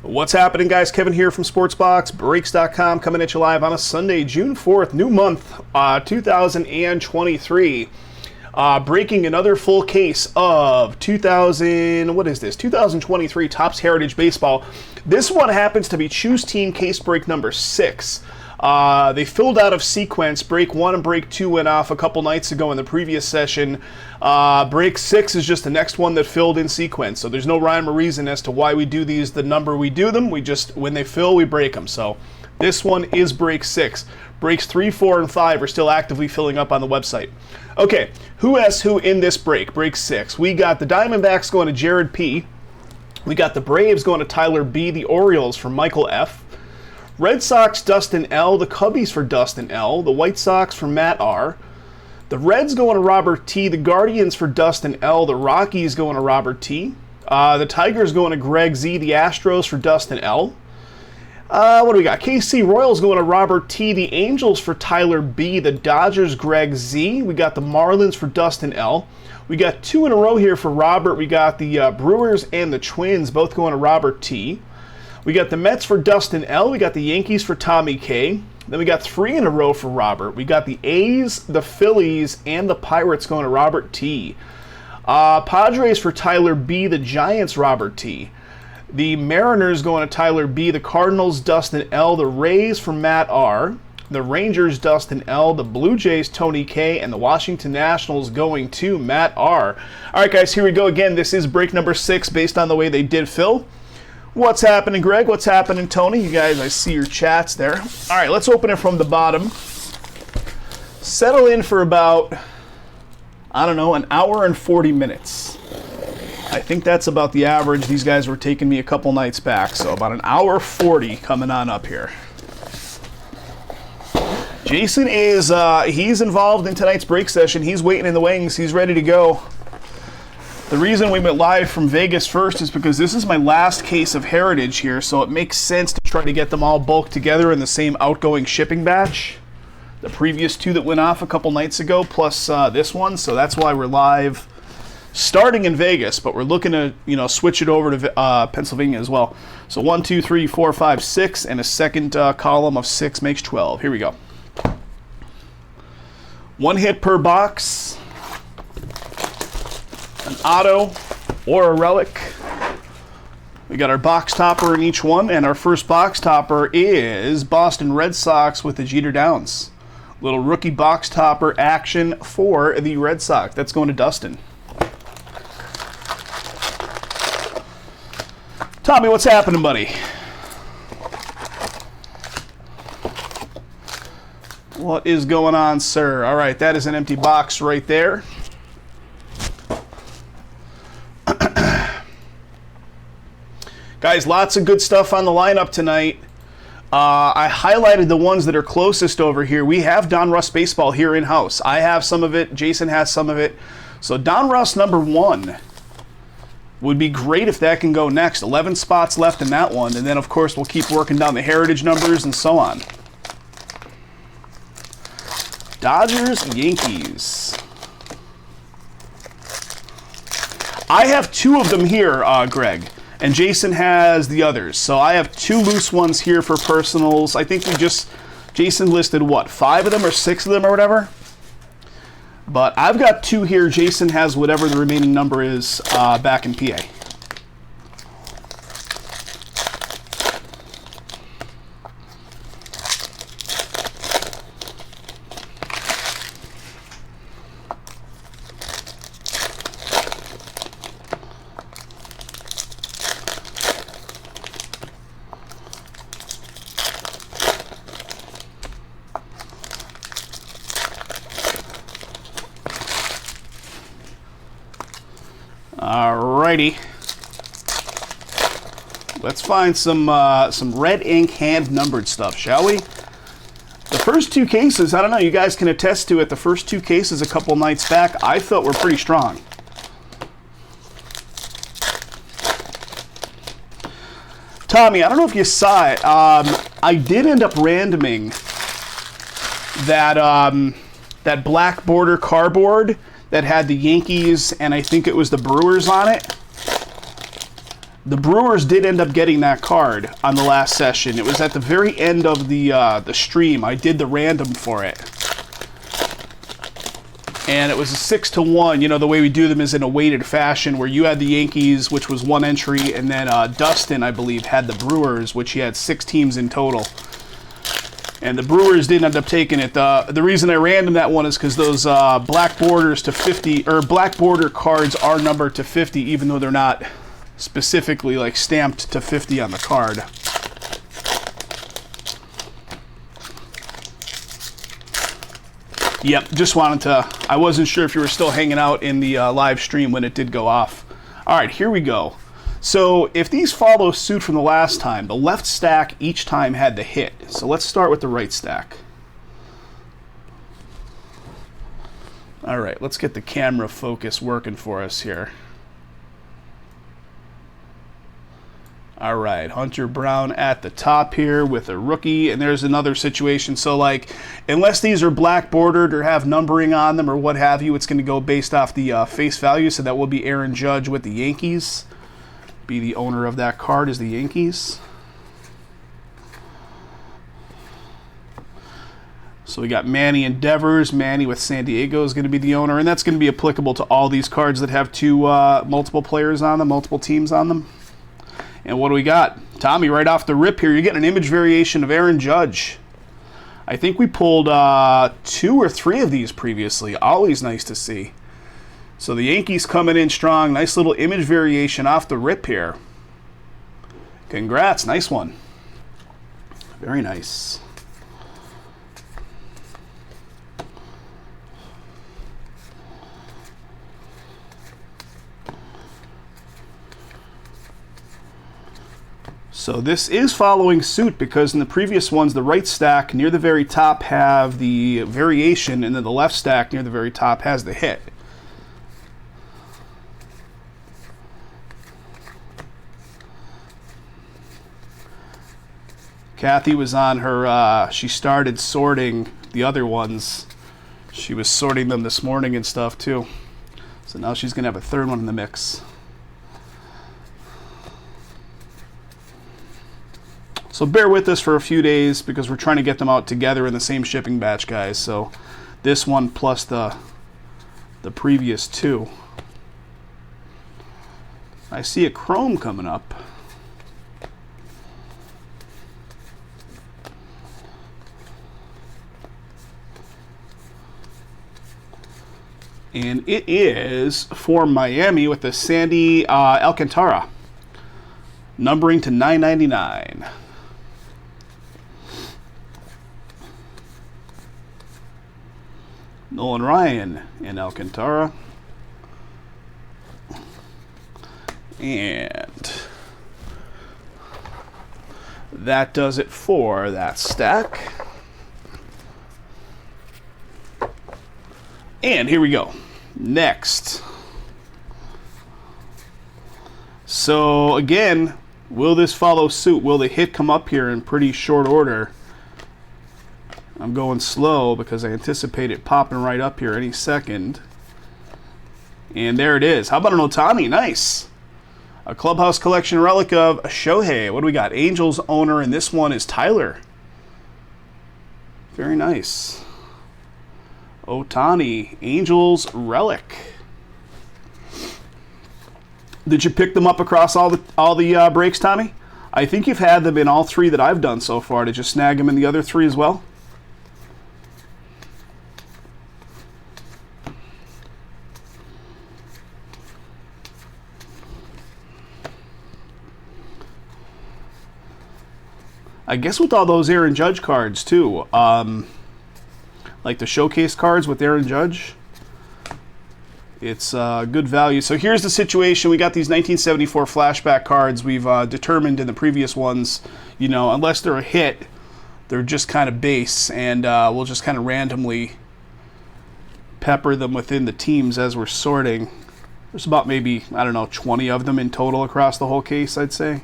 What's happening, guys? Kevin here from SportsBoxBreaks.com, coming at you live on a Sunday, June 4th, new month, 2023. Breaking another full case of 2023 Topps Heritage Baseball. This one happens to be Choose Team case break number 6. They filled out of sequence. Break 1 and break 2 went off a couple nights ago in the previous session. Break 6 is just the next one that filled in sequence. So there's no rhyme or reason as to why we do these the number we do them. We just, when they fill, we break them. So this one is break 6. Breaks 3, 4, and 5 are still actively filling up on the website. Okay, who has who in this break? Break 6. We got the Diamondbacks going to Jared P. We got the Braves going to Tyler B. The Orioles for Michael F. Red Sox, Dustin L. The Cubbies for Dustin L. The White Sox for Matt R. The Reds going to Robert T. The Guardians for Dustin L. The Rockies going to Robert T. The Tigers going to Greg Z. The Astros for Dustin L. What do we got? KC Royals going to Robert T. The Angels for Tyler B. The Dodgers, Greg Z. We got the Marlins for Dustin L. We got 2 in a row here for Robert. We got the Brewers and the Twins both going to Robert T. We got the Mets for Dustin L. We got the Yankees for Tommy K. Then we got 3 in a row for Robert. We got the A's, the Phillies, and the Pirates going to Robert T. Padres for Tyler B. The Giants, Robert T. The Mariners going to Tyler B. The Cardinals, Dustin L. The Rays for Matt R. The Rangers, Dustin L. The Blue Jays, Tony K. And the Washington Nationals going to Matt R. All right, guys, here we go again. This is break number 6 based on the way they did fill. What's happening, Greg? What's happening, Tony? You guys, I see your chats there. All right, let's open it from the bottom. Settle in for about, I don't know, an hour and 40 minutes. I think that's about the average. These guys were taking me a couple nights back, so about an hour 40 coming on up here. Jason is, he's involved in tonight's break session. He's waiting in the wings. He's ready to go. The reason we went live from Vegas first is because this is my last case of Heritage here, so it makes sense to try to get them all bulked together in the same outgoing shipping batch. The previous 2 that went off a couple nights ago, plus this one, so that's why we're live starting in Vegas, but we're looking to, switch it over to Pennsylvania as well. So 1, 2, 3, 4, 5, 6, and a second column of 6 makes 12. Here we go. 1 hit per box. An auto or a relic. We got our box topper in each one, and our first box topper is Boston Red Sox with the Jeter Downs. Little rookie box topper action for the Red Sox. That's going to Dustin. Tommy, what's happening, buddy? What is going on, sir? All right, that is an empty box right there. Guys, lots of good stuff on the lineup tonight. I highlighted the ones that are closest over here. We have Don Russ Baseball here in-house. I have some of it. Jason has some of it. So Don Russ number 1 would be great if that can go next. 11 spots left in that one. And then, of course, we'll keep working down the Heritage numbers and so on. Dodgers, Yankees. I have 2 of them here, Greg. And Jason has the others. So I have 2 loose ones here for personals. I think Jason listed what, 5 of them or 6 of them or whatever? But I've got 2 here. Jason has whatever the remaining number is back in PA. Alrighty. Let's find some red ink hand numbered stuff, shall we? The first 2 cases, I don't know, you guys can attest to it. The first 2 cases a couple nights back, I felt were pretty strong. Tommy, I don't know if you saw it. I did end up randoming that black border cardboard that had the Yankees and I think it was the Brewers on it. The Brewers did end up getting that card on the last session. It was at the very end of the stream. I did the random for it. And it was a 6-1. You know, the way we do them is in a weighted fashion, where you had the Yankees, which was 1 entry, and then Dustin, I believe, had the Brewers, which he had 6 teams in total. And the Brewers didn't end up taking it. The reason I random that one is because those black borders to 50, or black border cards are numbered to 50, even though they're not specifically like stamped to 50 on the card. Yep, just wanted to, I wasn't sure if you were still hanging out in the live stream when it did go off. All right, here we go. So if these follow suit from the last time, the left stack each time had the hit. So let's start with the right stack. All right, let's get the camera focus working for us here. All right, Hunter Brown at the top here with a rookie, and there's another situation. So, like, unless these are black bordered or have numbering on them or what have you, it's going to go based off the face value. So that will be Aaron Judge with the Yankees. Be the owner of that card is the Yankees. So we got Manny and Devers. Manny with San Diego is going to be the owner, and that's going to be applicable to all these cards that have two multiple players on them, multiple teams on them. And what do we got? Tommy, right off the rip here, you're getting an image variation of Aaron Judge. I think we pulled 2 or 3 of these previously. Always nice to see. So the Yankees coming in strong. Nice little image variation off the rip here. Congrats. Nice one. Very nice. So this is following suit because in the previous ones, the right stack near the very top have the variation, and then the left stack near the very top has the hit. Kathy was on her, she started sorting the other ones. She was sorting them this morning and stuff too. So now she's going to have a third one in the mix. So bear with us for a few days because we're trying to get them out together in the same shipping batch, guys. So this one plus the previous 2. I see a chrome coming up. And it is for Miami with the Sandy Alcantara. Numbering to 999. Nolan Ryan in Alcantara. And that does it for that stack. And here we go. Next. So again, will this follow suit? Will the hit come up here in pretty short order? I'm going slow because I anticipate it popping right up here any second. And there it is. How about an Ohtani? Nice. A Clubhouse Collection relic of Shohei. What do we got? Angels owner, and this one is Tyler. Very nice. Ohtani, Angels relic. Did you pick them up across all the breaks, Tommy? I think you've had them in all 3 that I've done so far. Did you snag them in the other 3 as well? I guess with all those Aaron Judge cards too, like the showcase cards with Aaron Judge, it's good value. So here's the situation. We got these 1974 flashback cards. We've determined in the previous ones, you know, unless they're a hit, they're just kind of base, and we'll just kind of randomly pepper them within the teams as we're sorting. There's about maybe, I don't know, 20 of them in total across the whole case, I'd say.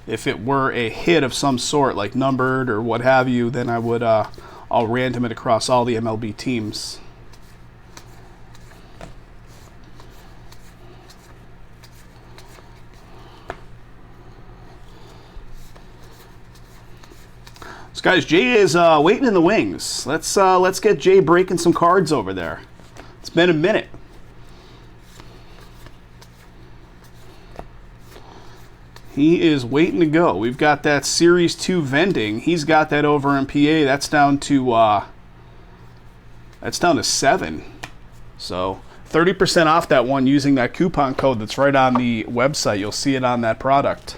If it were a hit of some sort, like numbered or what have you, then I would, I'll random it across all the MLB teams. So guys, Jay is waiting in the wings. Let's get Jay breaking some cards over there. It's been a minute. He is waiting to go. We've got that Series 2 vending. He's got that over in PA. That's down to 7. So 30% off that one using that coupon code that's right on the website. You'll see it on that product.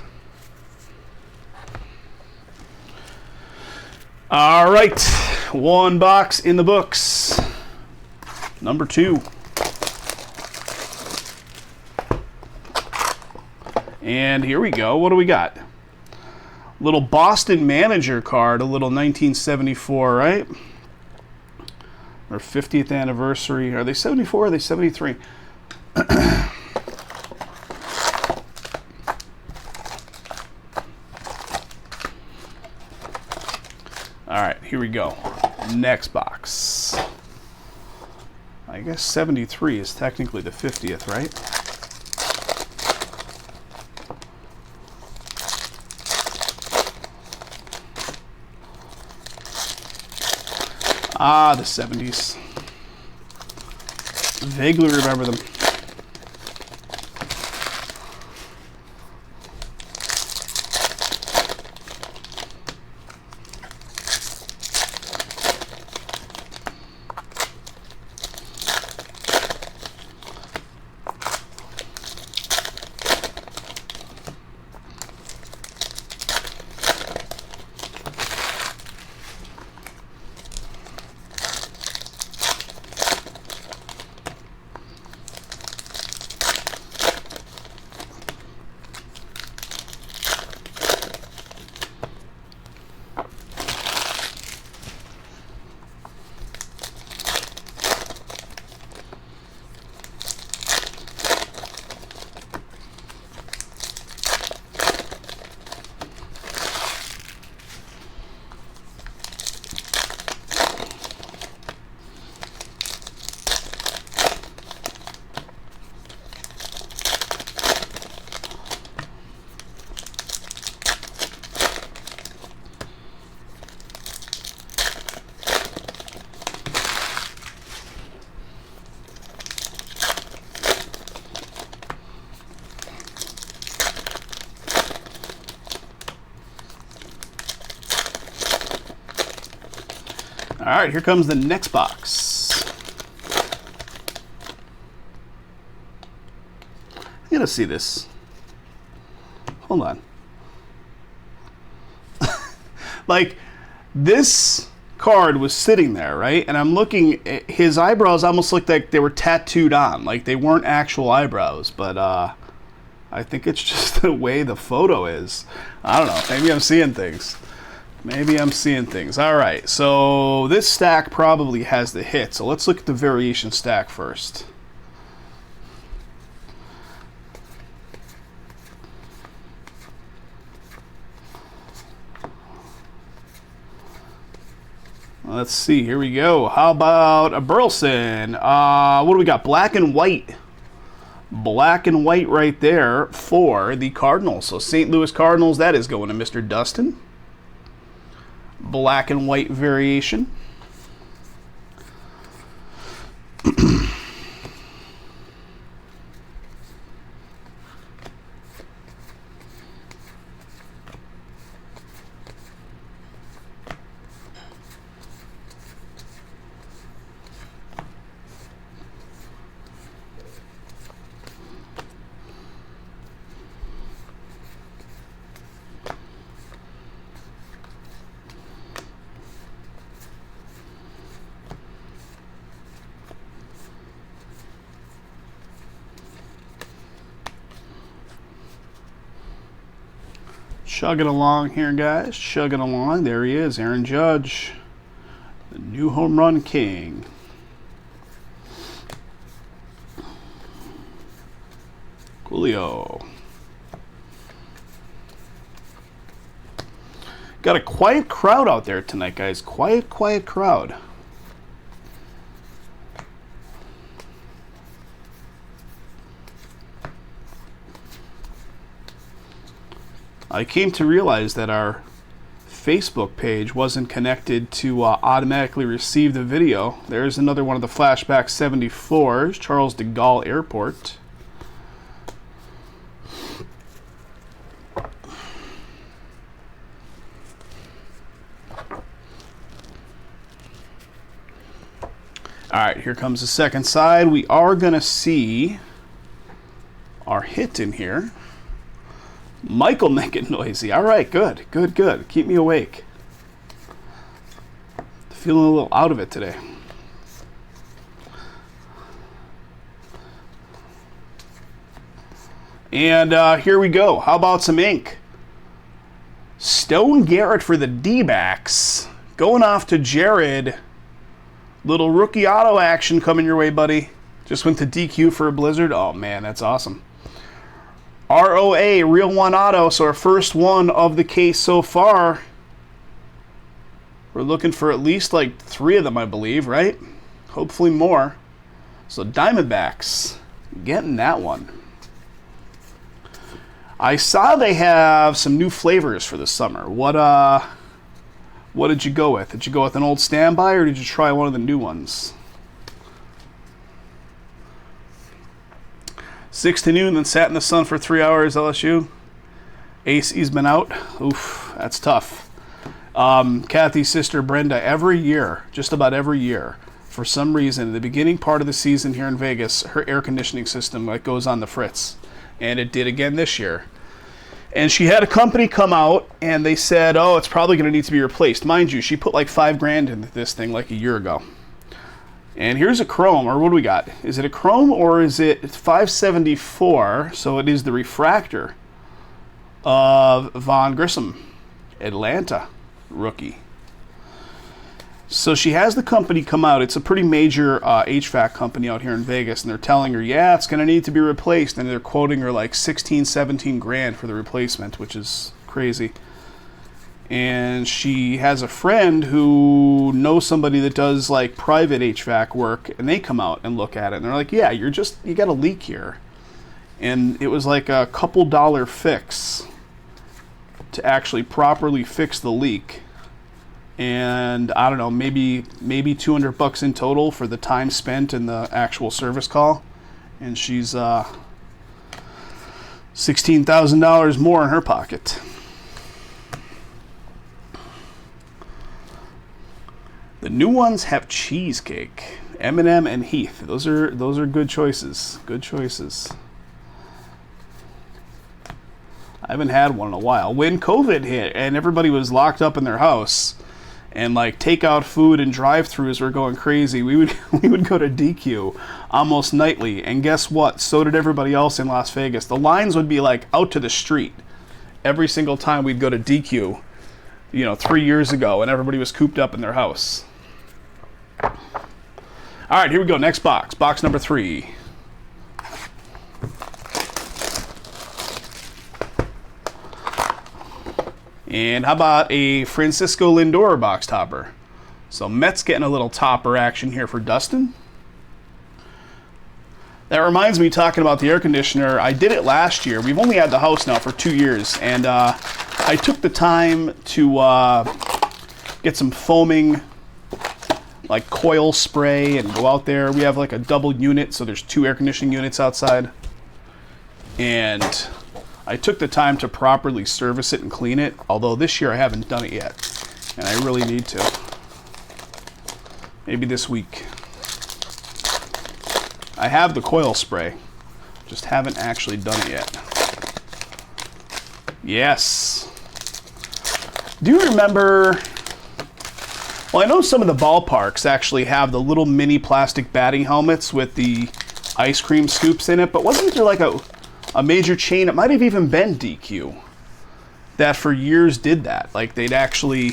All right, one box in the books. Number 2. And here we go. What do we got? Little Boston manager card, a little 1974, right? Or 50th anniversary. Are they 74 or are they 73? All right, here we go. Next box. I guess 73 is technically the 50th, right? Ah, the 70s. Vaguely remember them. All right, here comes the next box. I gotta see this. Hold on. Like, this card was sitting there, right? And I'm looking, his eyebrows almost looked like they were tattooed on, like they weren't actual eyebrows, but I think it's just the way the photo is. I don't know, maybe I'm seeing things. Maybe I'm seeing things. All right, so this stack probably has the hit. So let's look at the variation stack first. Let's see, here we go. How about a Burleson? What do we got? Black and white. Black and white right there for the Cardinals. So St. Louis Cardinals, that is going to Mr. Dustin. Black and white variation. Chugging along here, guys. Chugging along. There he is, Aaron Judge, the new home run king. Coolio. Got a quiet crowd out there tonight, guys. Quiet crowd. I came to realize that our Facebook page wasn't connected to automatically receive the video. There's another one of the Flashback 74s, Charles de Gaulle Airport. All right, here comes the second side. We are going to see our hit in here. Michael making noisy. All right, good, good, good. Keep me awake. Feeling a little out of it today. And here we go. How about some ink? Stone Garrett for the D-backs. Going off to Jared. Little rookie auto action coming your way, buddy. Just went to DQ for a Blizzard. Oh, man, that's awesome. ROA, Real One Auto. So our first one of the case so far. We're looking for at least like 3 of them, I believe, right? Hopefully more. So Diamondbacks, getting that one. I saw they have some new flavors for the summer. What did you go with? Did you go with an old standby, or did you try one of the new ones? 6 to noon, then sat in the sun for 3 hours, LSU. AC's been out. Oof, that's tough. Kathy's sister Brenda, every year, just about every year, for some reason, the beginning part of the season here in Vegas, her air conditioning system goes on the fritz. And it did again this year. And she had a company come out, and they said, oh, it's probably going to need to be replaced. Mind you, she put like $5,000 into this thing like a year ago. And here's a chrome, or what do we got? Is it a chrome, or is it 574? So it is the refractor of Von Grissom, Atlanta rookie. So she has the company come out. It's a pretty major HVAC company out here in Vegas, and they're telling her, yeah, it's going to need to be replaced. And they're quoting her like 16, 17 grand for the replacement, which is crazy. And she has a friend who knows somebody that does like private HVAC work, and they come out and look at it, and they're like, yeah, you got a leak here. And it was like a couple dollar fix to actually properly fix the leak. And I don't know, maybe $200 in total for the time spent in the actual service call. And she's $16,000 more in her pocket. The new ones have cheesecake, M&M and Heath. Those are good choices. Good choices. I haven't had one in a while. When COVID hit and everybody was locked up in their house, and like takeout food and drive-thrus were going crazy, we would go to DQ almost nightly. And guess what? So did everybody else in Las Vegas. The lines would be like out to the street every single time we'd go to DQ, 3 years ago, and everybody was cooped up in their house. All right, here we go. Next box. Box number 3. And how about a Francisco Lindor box topper? So Mets getting a little topper action here for Dustin. That reminds me, talking about the air conditioner, I did it last year. We've only had the house now for 2 years, and I took the time to get some foaming, like coil spray, and go out there. We have like a double unit, so there's 2 air conditioning units outside. And I took the time to properly service it and clean it, although this year I haven't done it yet, and I really need to. Maybe this week. I have the coil spray, just haven't actually done it yet. Yes. Do you remember, well, I know some of the ballparks actually have the little mini plastic batting helmets with the ice cream scoops in it, but wasn't there like a major chain, it might have even been DQ, that for years did that. Like they'd actually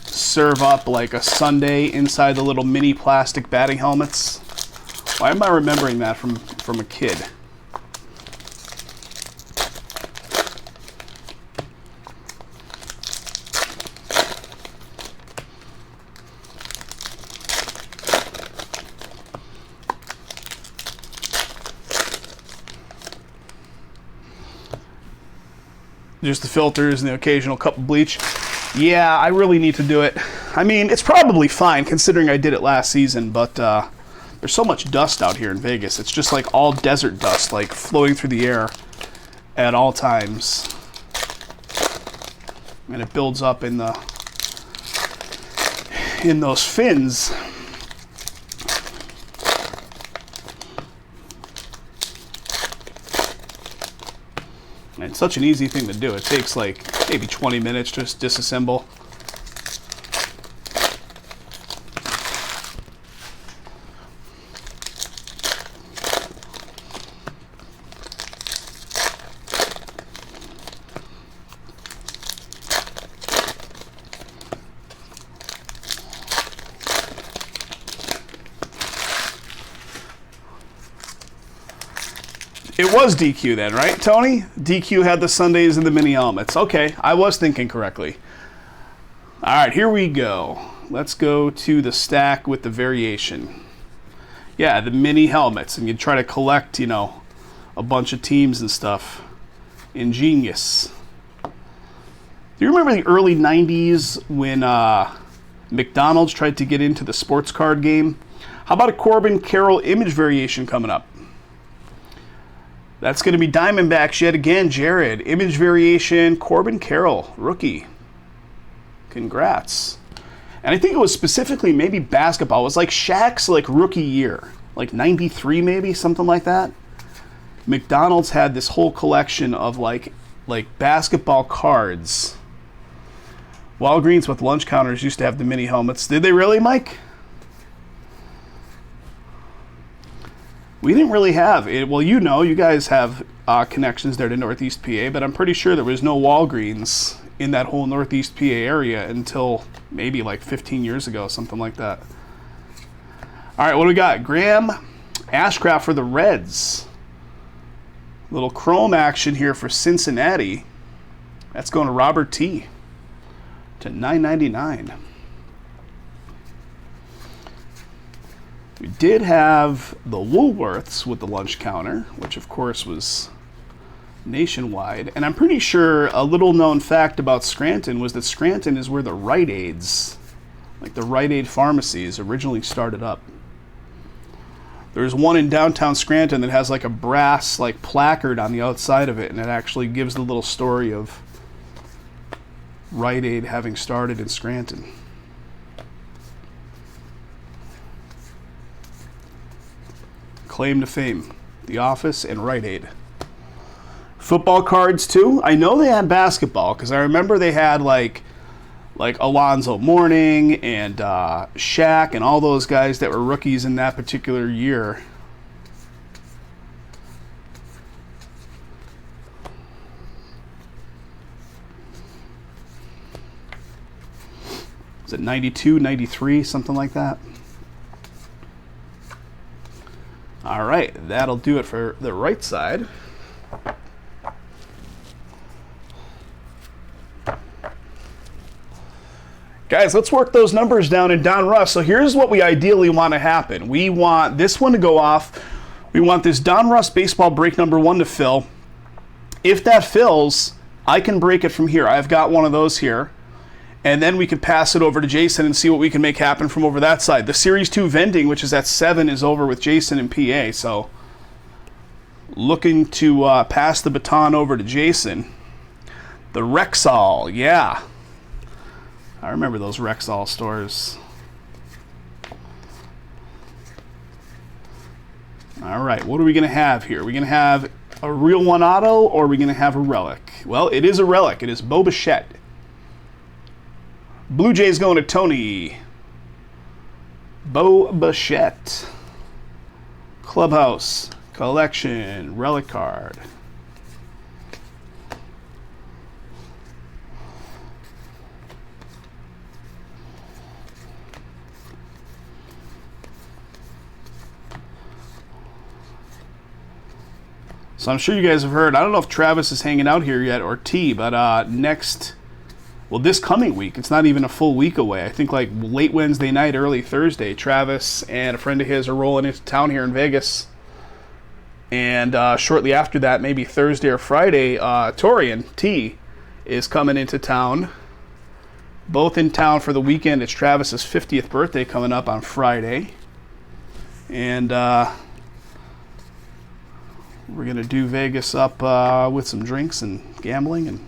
serve up like a sundae inside the little mini plastic batting helmets. Why am I remembering that from a kid? Just the filters and the occasional cup of bleach. Yeah, I really need to do it. I mean, it's probably fine considering I did it last season, but there's so much dust out here in Vegas. It's just like all desert dust, like floating through the air at all times. And it builds up in those fins. And it's such an easy thing to do. It takes like maybe 20 minutes to just disassemble. It was DQ then, right, Tony? DQ had the Sundays and the mini helmets. Okay, I was thinking correctly. All right, here we go. Let's go to the stack with the variation. Yeah, the mini helmets, and you try to collect, you know, a bunch of teams and stuff. Ingenious. Do you remember the early 90s when McDonald's tried to get into the sports card game? How about a Corbin Carroll image variation coming up? That's going to be Diamondbacks yet again, Jared. Image variation, Corbin Carroll, rookie. Congrats. And I think it was specifically maybe basketball. It was like Shaq's like rookie year, like 93 maybe, something like that. McDonald's had this whole collection of like basketball cards. Walgreens with lunch counters used to have the mini helmets. Did they really, Mike? We didn't really have it. Well, you know, you guys have connections there to Northeast PA, but I'm pretty sure there was no Walgreens in that whole Northeast PA area until maybe like 15 years ago, something like that. All right, what do we got? Graham Ashcraft for the Reds. Little chrome action here for Cincinnati. That's going to Robert T. to $9.99. We did have the Woolworths with the lunch counter, which of course was nationwide. And I'm pretty sure a little known fact about Scranton was that Scranton is where the Rite Aids, like the Rite Aid pharmacies, originally started up. There's one in downtown Scranton that has like a brass like placard on the outside of it, and it actually gives the little story of Rite Aid having started in Scranton. Claim to fame, The Office and Rite Aid. Football cards too. I know they had basketball because I remember they had like Alonzo Mourning and Shaq and all those guys that were rookies in that particular year. Is it 92, 93, something like that? All right, that'll do it for the right side. Guys, let's work those numbers down in Donruss. So here's what we ideally want to happen. We want this one to go off. We want this Donruss baseball break number 1 to fill. If that fills, I can break it from here. I've got one of those here. And then we can pass it over to Jason and see what we can make happen from over that side. The Series 2 vending, which is at 7, is over with Jason in PA. So looking to pass the baton over to Jason. The Rexall, yeah. I remember those Rexall stores. All right, what are we going to have here? Are we going to have a real one auto, or are we going to have a relic? Well, it is a relic. It is Bo Bichette. Blue Jays going to Tony. Bo Bichette. Clubhouse. Collection. Relic card. So I'm sure you guys have heard, I don't know if Travis is hanging out here yet or T, but this coming week, it's not even a full week away. I think like late Wednesday night, early Thursday, Travis and a friend of his are rolling into town here in Vegas. And shortly after that, maybe Thursday or Friday, Torian T is coming into town. Both in town for the weekend. It's Travis's 50th birthday coming up on Friday. And we're going to do Vegas up with some drinks and gambling and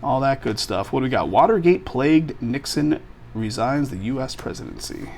all that good stuff. What do we got? Watergate plagued Nixon resigns the U.S. presidency.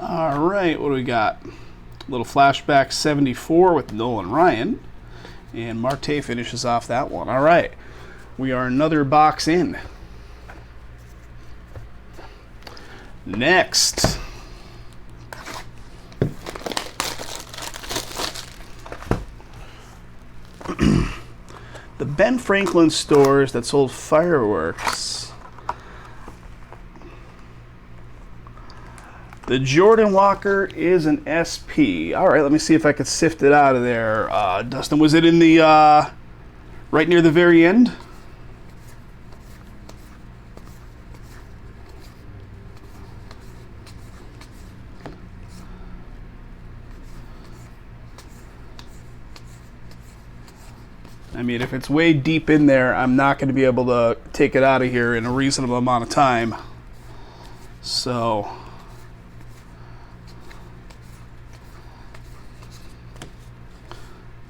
All right, what do we got? A little flashback 74 with Nolan Ryan. And Marte finishes off that one. All right, we are another box in. Next. The Ben Franklin stores that sold fireworks. The Jordan Walker is an SP. All right, let me see if I could sift it out of there. Dustin, was it in the right near the very end? I mean, if it's way deep in there, I'm not going to be able to take it out of here in a reasonable amount of time. So...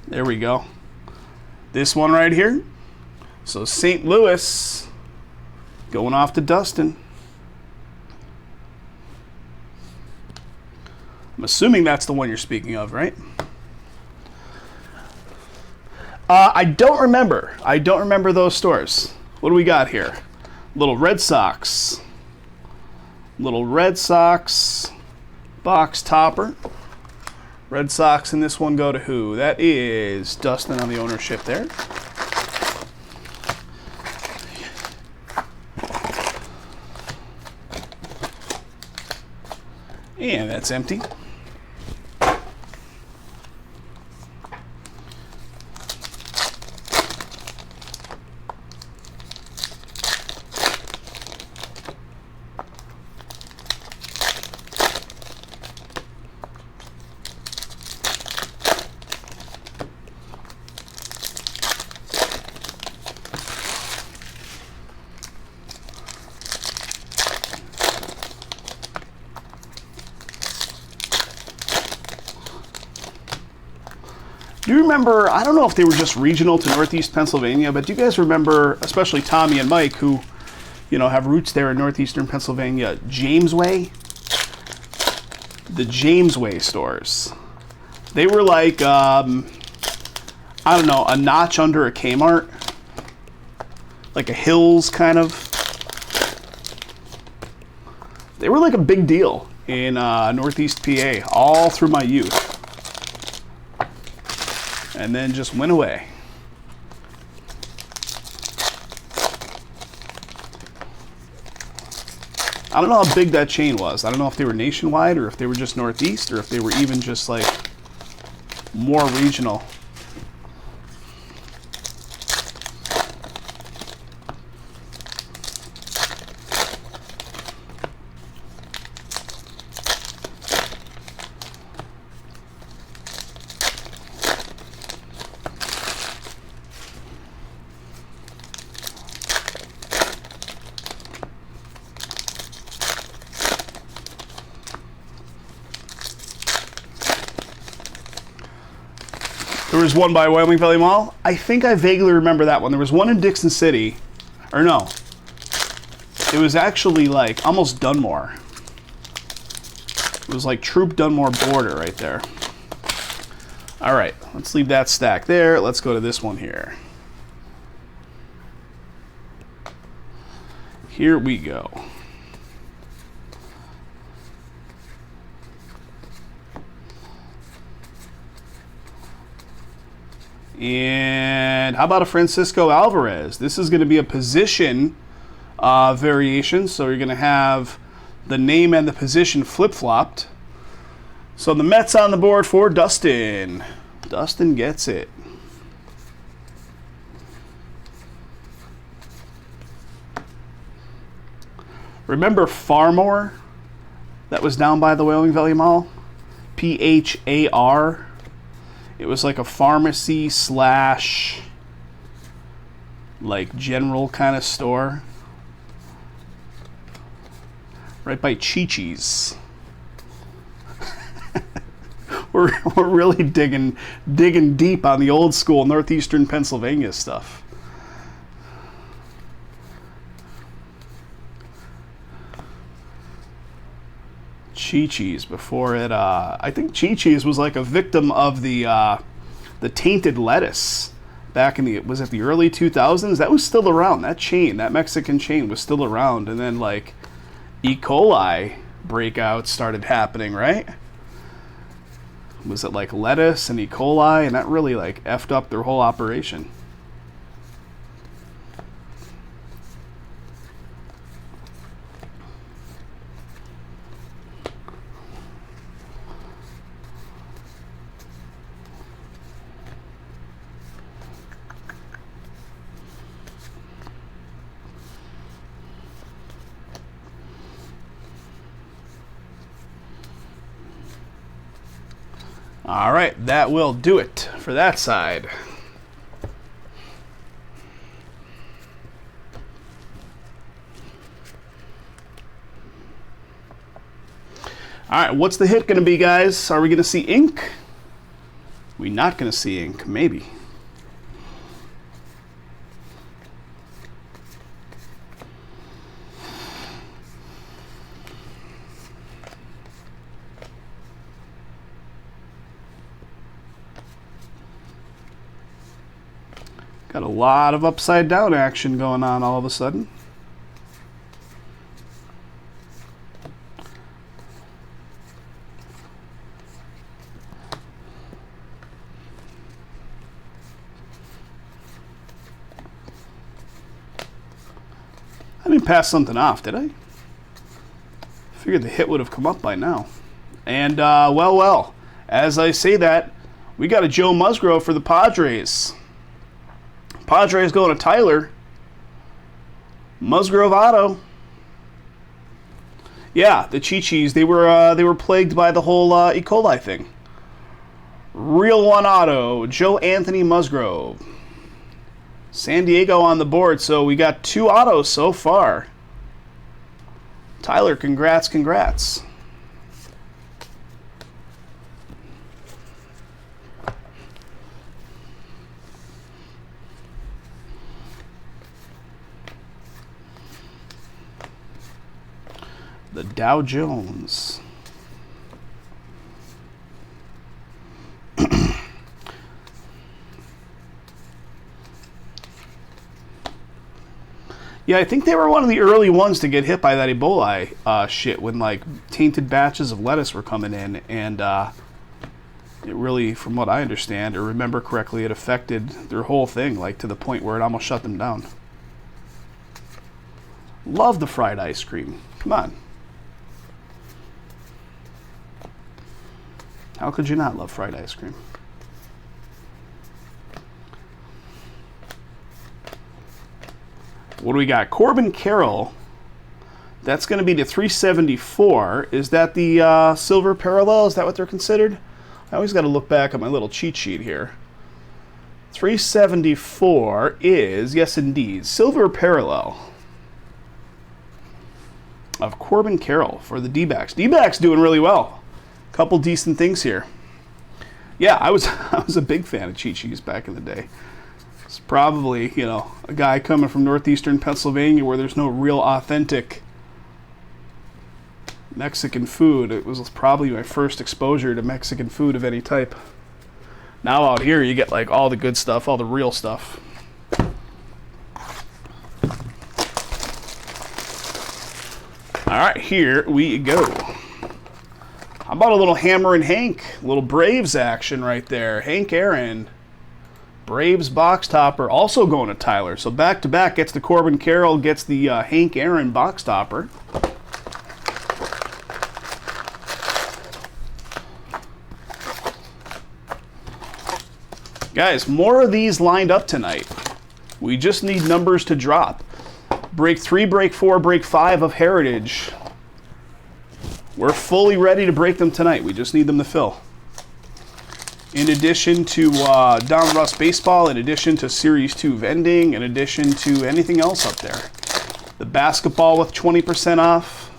there we go. This one right here. So St. Louis going off to Dustin. I'm assuming that's the one you're speaking of, right? I don't remember. I don't remember those stores. What do we got here? Little Red Sox. Little Red Sox box topper. Red Sox in this one go to who? That is Dustin on the ownership there. And that's empty. Do you remember, I don't know if they were just regional to Northeast Pennsylvania, but do you guys remember, especially Tommy and Mike, who, you know, have roots there in Northeastern Pennsylvania, Jamesway? The Jamesway stores. They were like, I don't know, a notch under a Kmart. Like a Hills kind of. They were like a big deal in Northeast PA all through my youth. And then just went away. I don't know how big that chain was. I don't know if they were nationwide or if they were just Northeast or if they were even just like more regional. There was one by Wyoming Valley Mall. I think I vaguely remember that one. There was one in Dixon City. Or no. It was actually like almost Dunmore. It was like Troop Dunmore border right there. All right, let's leave that stack there. Let's go to this one here. Here we go. And how about a Francisco Alvarez? This is going to be a position variation, so you're going to have the name and the position flip-flopped. So the Mets on the board for Dustin. Dustin gets it. Remember Farmore? That was down by the Wyoming Valley Mall? Phar. It was like a pharmacy slash like general kind of store. Right by Chi-Chi's. we're really digging deep on the old school northeastern Pennsylvania stuff. Chi-Chi's before it. I think Chi-Chi's was like a victim of the tainted lettuce back in was it the early 2000s? That was still around. That chain, that Mexican chain, was still around, and then like E. coli breakouts started happening, right? Was it like lettuce and E. coli, and that really like effed up their whole operation. All right, that will do it for that side. All right, what's the hit going to be, guys? Are we going to see ink? We're not going to see ink, maybe. Got a lot of upside down action going on all of a sudden. I didn't pass something off, did I? Figured the hit would have come up by now. And, well, as I say that, we got a Joe Musgrove for the Padres. Padres going to Tyler. Musgrove auto. Yeah, the Chi-Chi's, they were plagued by the whole E. coli thing. Real one auto, Joe Anthony Musgrove. San Diego on the board, so we got 2 autos so far. Tyler, congrats. The Dow Jones. Yeah, I think they were one of the early ones to get hit by that Ebola shit when like tainted batches of lettuce were coming in, and it really, from what I understand or remember correctly, it affected their whole thing, like to the point where it almost shut them down. Love the fried ice cream. Come on. How could you not love fried ice cream? What do we got? Corbin Carroll. That's going to be to 374. Is that the silver parallel? Is that what they're considered? I always got to look back at my little cheat sheet here. 374 is, yes indeed, silver parallel of Corbin Carroll for the D-backs. D-backs doing really well. Couple decent things here. Yeah, I was a big fan of Chi-Chi's back in the day. It's probably, you know, a guy coming from northeastern Pennsylvania where there's no real authentic Mexican food. It was probably my first exposure to Mexican food of any type. Now out here you get like all the good stuff, all the real stuff. All right, here we go. How about a little Hammer and Hank? A little Braves action right there. Hank Aaron. Braves box topper also going to Tyler. So back-to-back gets the Corbin Carroll, gets the Hank Aaron box topper. Guys, more of these lined up tonight. We just need numbers to drop. Break 3, break 4, break 5 of Heritage. We're fully ready to break them tonight. We just need them to fill. In addition to Don Russ Baseball, in addition to Series 2 vending, in addition to anything else up there. The basketball with 20% off.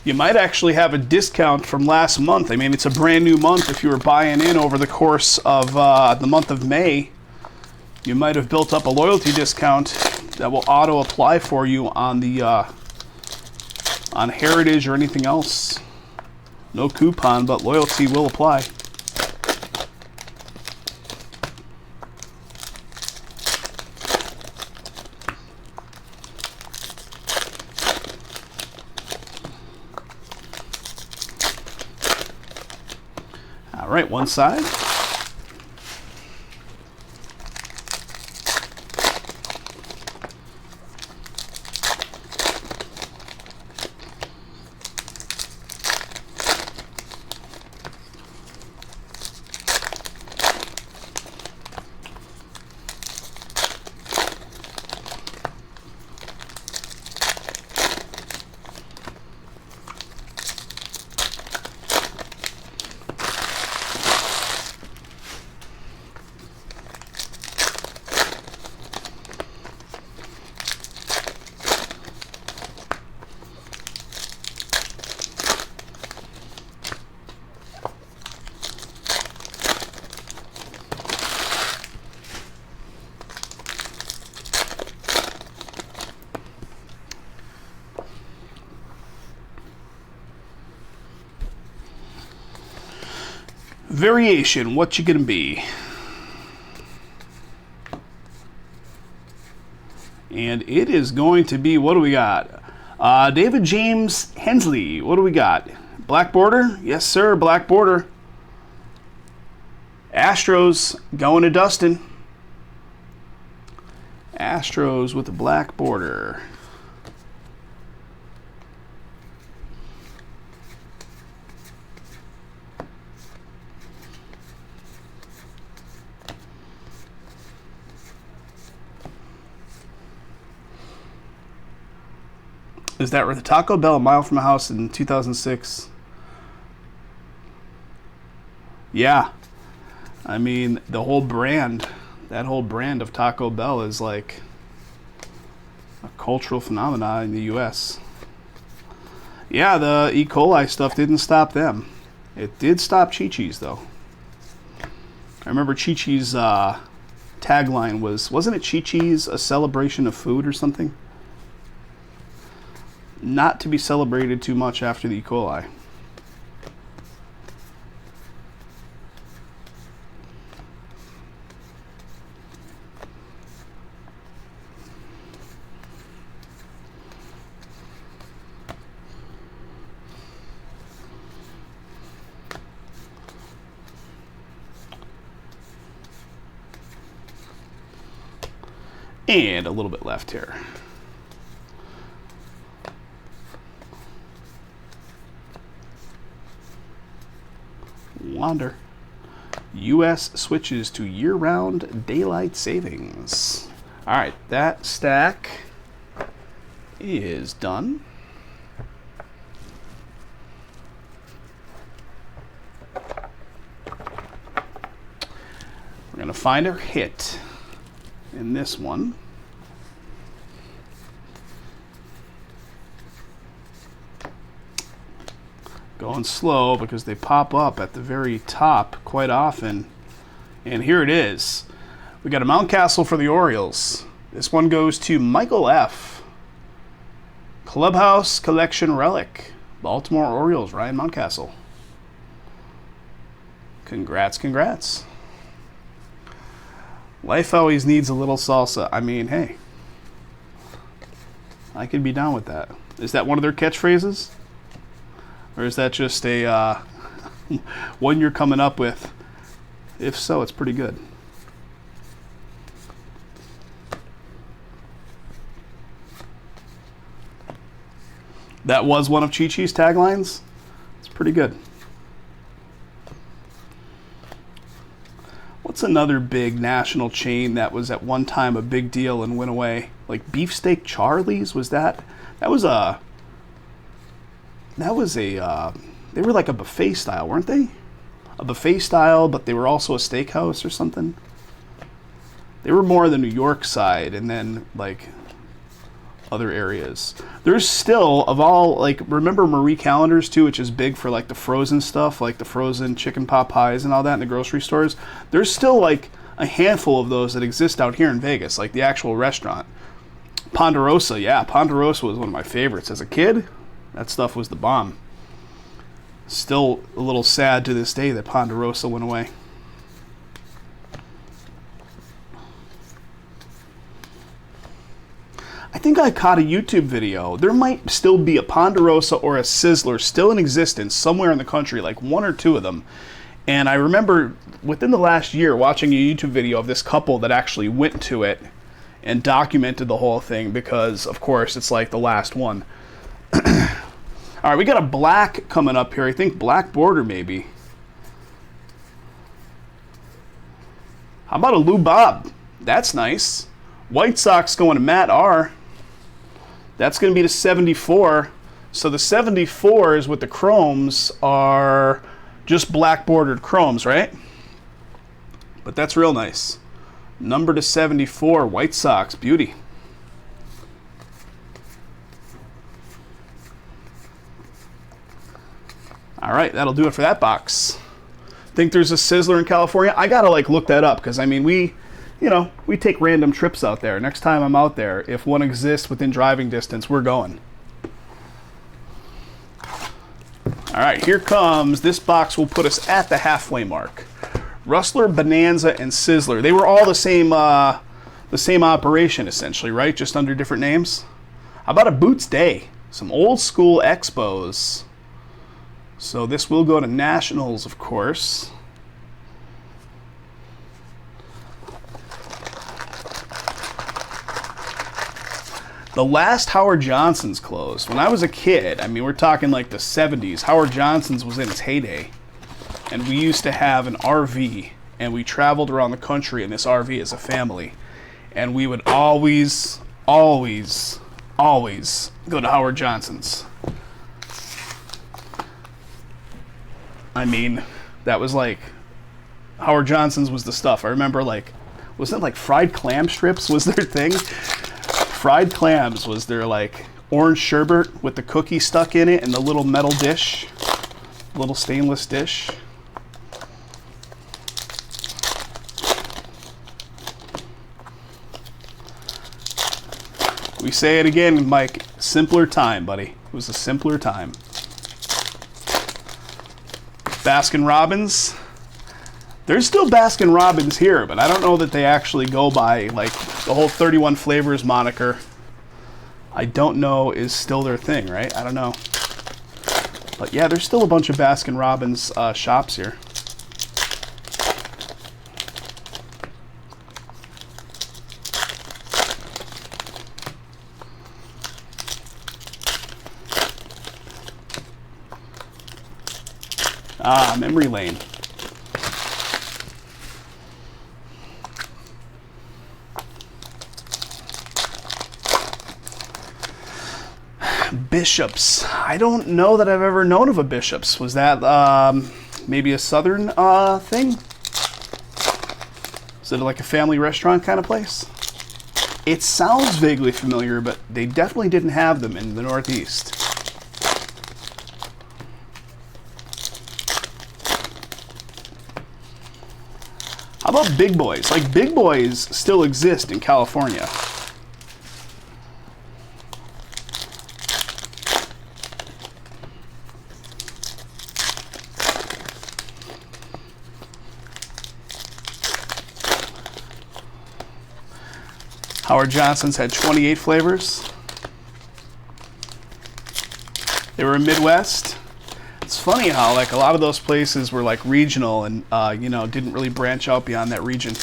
You might actually have a discount from last month. I mean, it's a brand new month. If you were buying in over the course of the month of May, you might have built up a loyalty discount that will auto apply for you on the on Heritage or anything else. No coupon, but loyalty will apply. All right, one side. Variation, what you gonna be? And it is going to be, what do we got? David James Hensley, what do we got? Black border? Yes, sir, black border. Astros going to Dustin. Astros with the black border. Is that where the Taco Bell a mile from my house in 2006? Yeah. I mean, the whole brand, that whole brand of Taco Bell is like a cultural phenomenon in the U.S. Yeah, the E. coli stuff didn't stop them. It did stop Chi-Chi's, though. I remember Chi-Chi's tagline wasn't it Chi-Chi's a celebration of food or something? Not to be celebrated too much after the E. coli. And a little bit left here. Wander. U.S. switches to year-round daylight savings. All right, that stack is done. We're going to find our hit in this one. Going slow because they pop up at the very top quite often. And here it is. We got a Mountcastle for the Orioles. This one goes to Michael F. Clubhouse Collection Relic. Baltimore Orioles, Ryan Mountcastle. Congrats, congrats. Life always needs a little salsa. I mean, hey. I could be down with that. Is that one of their catchphrases? Or is that just a one you're coming up with? If so, it's pretty good. That was one of Chi-Chi's taglines. It's pretty good. What's another big national chain that was at one time a big deal and went away? Like Beefsteak Charlie's, was that? That was a, they were like a buffet style, weren't they? A buffet style, but they were also a steakhouse or something. They were more the New York side, and then like other areas. There's still, of all, like, remember Marie Callender's too, which is big for like the frozen stuff, like the frozen chicken pot pies and all that in the grocery stores. There's still like a handful of those that exist out here in Vegas, like the actual restaurant. Ponderosa, yeah, Ponderosa was one of my favorites as a kid. That stuff was the bomb. Still a little sad to this day that Ponderosa went away. I think I caught a YouTube video. There might still be a Ponderosa or a Sizzler still in existence somewhere in the country, like one or two of them. And I remember within the last year watching a YouTube video of this couple that actually went to it and documented the whole thing because, of course, it's like the last one. All right, we got a black coming up here. I think black border maybe. How about a Lou Bob? That's nice. White Sox going to Matt R. That's going to be the 74. So the 74s with the chromes are just black bordered chromes, right? But that's real nice. Number to 74, White Sox, beauty. All right, that'll do it for that box. Think there's a Sizzler in California? I gotta like look that up because I mean we take random trips out there. Next time I'm out there, if one exists within driving distance, we're going. All right, here comes, this box will put us at the halfway mark. Rustler, Bonanza, and Sizzler. They were all the same operation essentially, right? Just under different names. How about a Boots Day? Some old school Expos. So this will go to Nationals, of course. The last Howard Johnson's closed. When I was a kid, I mean, we're talking like the 70s, Howard Johnson's was in its heyday. And we used to have an RV, and we traveled around the country in this RV as a family. And we would always go to Howard Johnson's. I mean, that was like, Howard Johnson's was the stuff. I remember like, wasn't it like fried clam strips was their thing? Fried clams was their like orange sherbet with the cookie stuck in it and the little metal dish, little stainless dish. We say it again, Mike, simpler time, buddy. It was a simpler time. Baskin Robbins. There's still Baskin Robbins here, but I don't know that they actually go by like the whole 31 flavors moniker. I don't know is still their thing, right? I don't know. But yeah, there's still a bunch of Baskin Robbins shops here. Ah, memory lane. Bishops. I don't know that I've ever known of a Bishops. Was that maybe a southern thing? Is it like a family restaurant kind of place? It sounds vaguely familiar, but they definitely didn't have them in the Northeast. How about Big Boys? Like, Big Boys still exist in California. Howard Johnson's had 28 flavors. They were in Midwest. It's funny how like a lot of those places were like regional and you know, didn't really branch out beyond that region.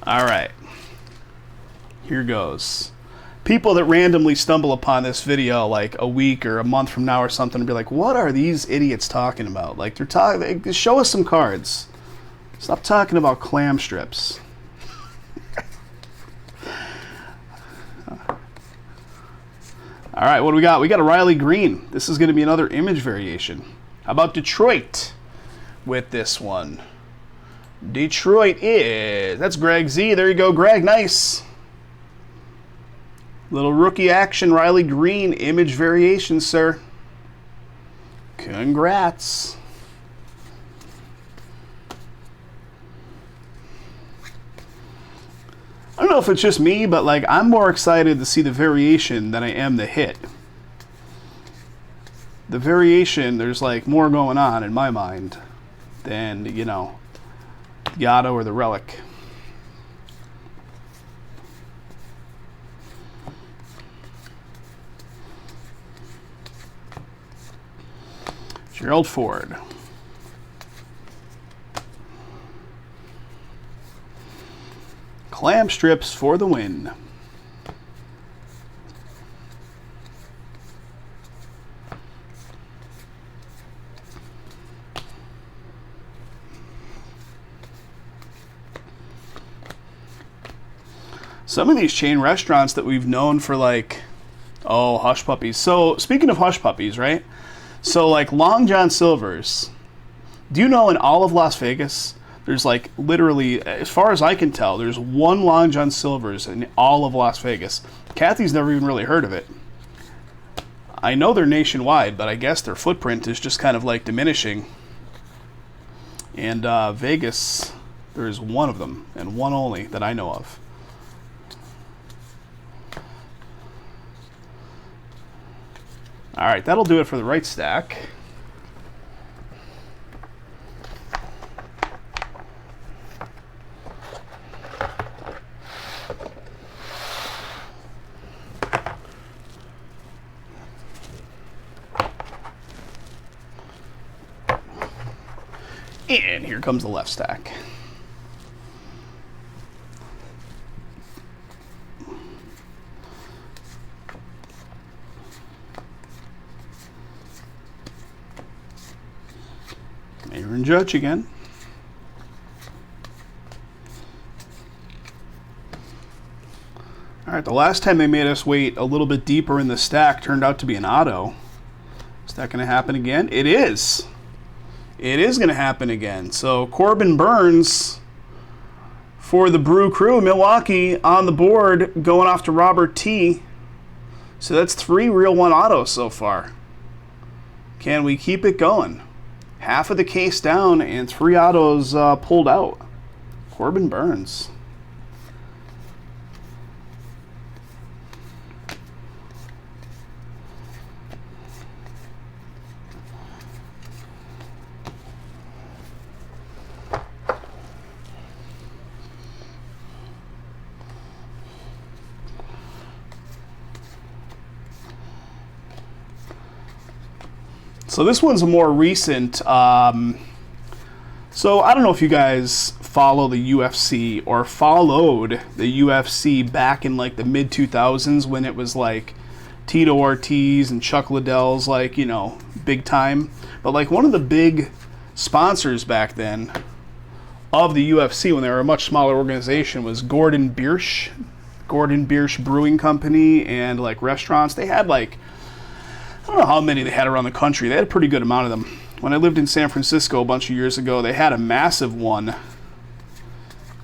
All right, here goes. People that randomly stumble upon this video like a week or a month from now or something and be like, what are these idiots talking about? Like, they're talking, show us some cards. Stop talking about clam strips. All right, what do we got? We got a Riley Green. This is going to be another image variation. How about Detroit with this one? Detroit is, that's Greg Z. There you go, Greg. Nice. Little rookie action, Riley Green, image variation, sir. Congrats. I don't know if it's just me, but like I'm more excited to see the variation than I am the hit. The variation, there's like more going on in my mind than, you know, the auto or the relic. Gerald Ford. Clam strips for the win. Some of these chain restaurants that we've known for like, oh, hush puppies. So speaking of hush puppies, right? So like Long John Silver's, do you know in all of Las Vegas, there's like literally, as far as I can tell, there's one Long John Silver's in all of Las Vegas. Kathy's never even really heard of it. I know they're nationwide, but I guess their footprint is just kind of like diminishing. And Vegas, there is one of them, and one only that I know of. All right, that'll do it for the right stack. And here comes the left stack. Aaron Judge again. All right, the last time they made us wait a little bit deeper in the stack turned out to be an auto. Is that going to happen again? It is. It is going to happen again. So Corbin Burns for the Brew Crew, Milwaukee on the board, going off to Robert T. So that's 3 Real 1 autos so far. Can we keep it going? Half of the case down and 3 autos pulled out. Corbin Burns. So this one's a more recent, so I don't know if you guys follow the UFC or followed the UFC back in like the mid 2000s when it was like Tito Ortiz and Chuck Liddell's like, you know, big time. But like one of the big sponsors back then of the UFC when they were a much smaller organization was Gordon Biersch Brewing Company and like restaurants. They had like, I don't know how many they had around the country. They had a pretty good amount of them. When I lived in San Francisco a bunch of years ago, they had a massive one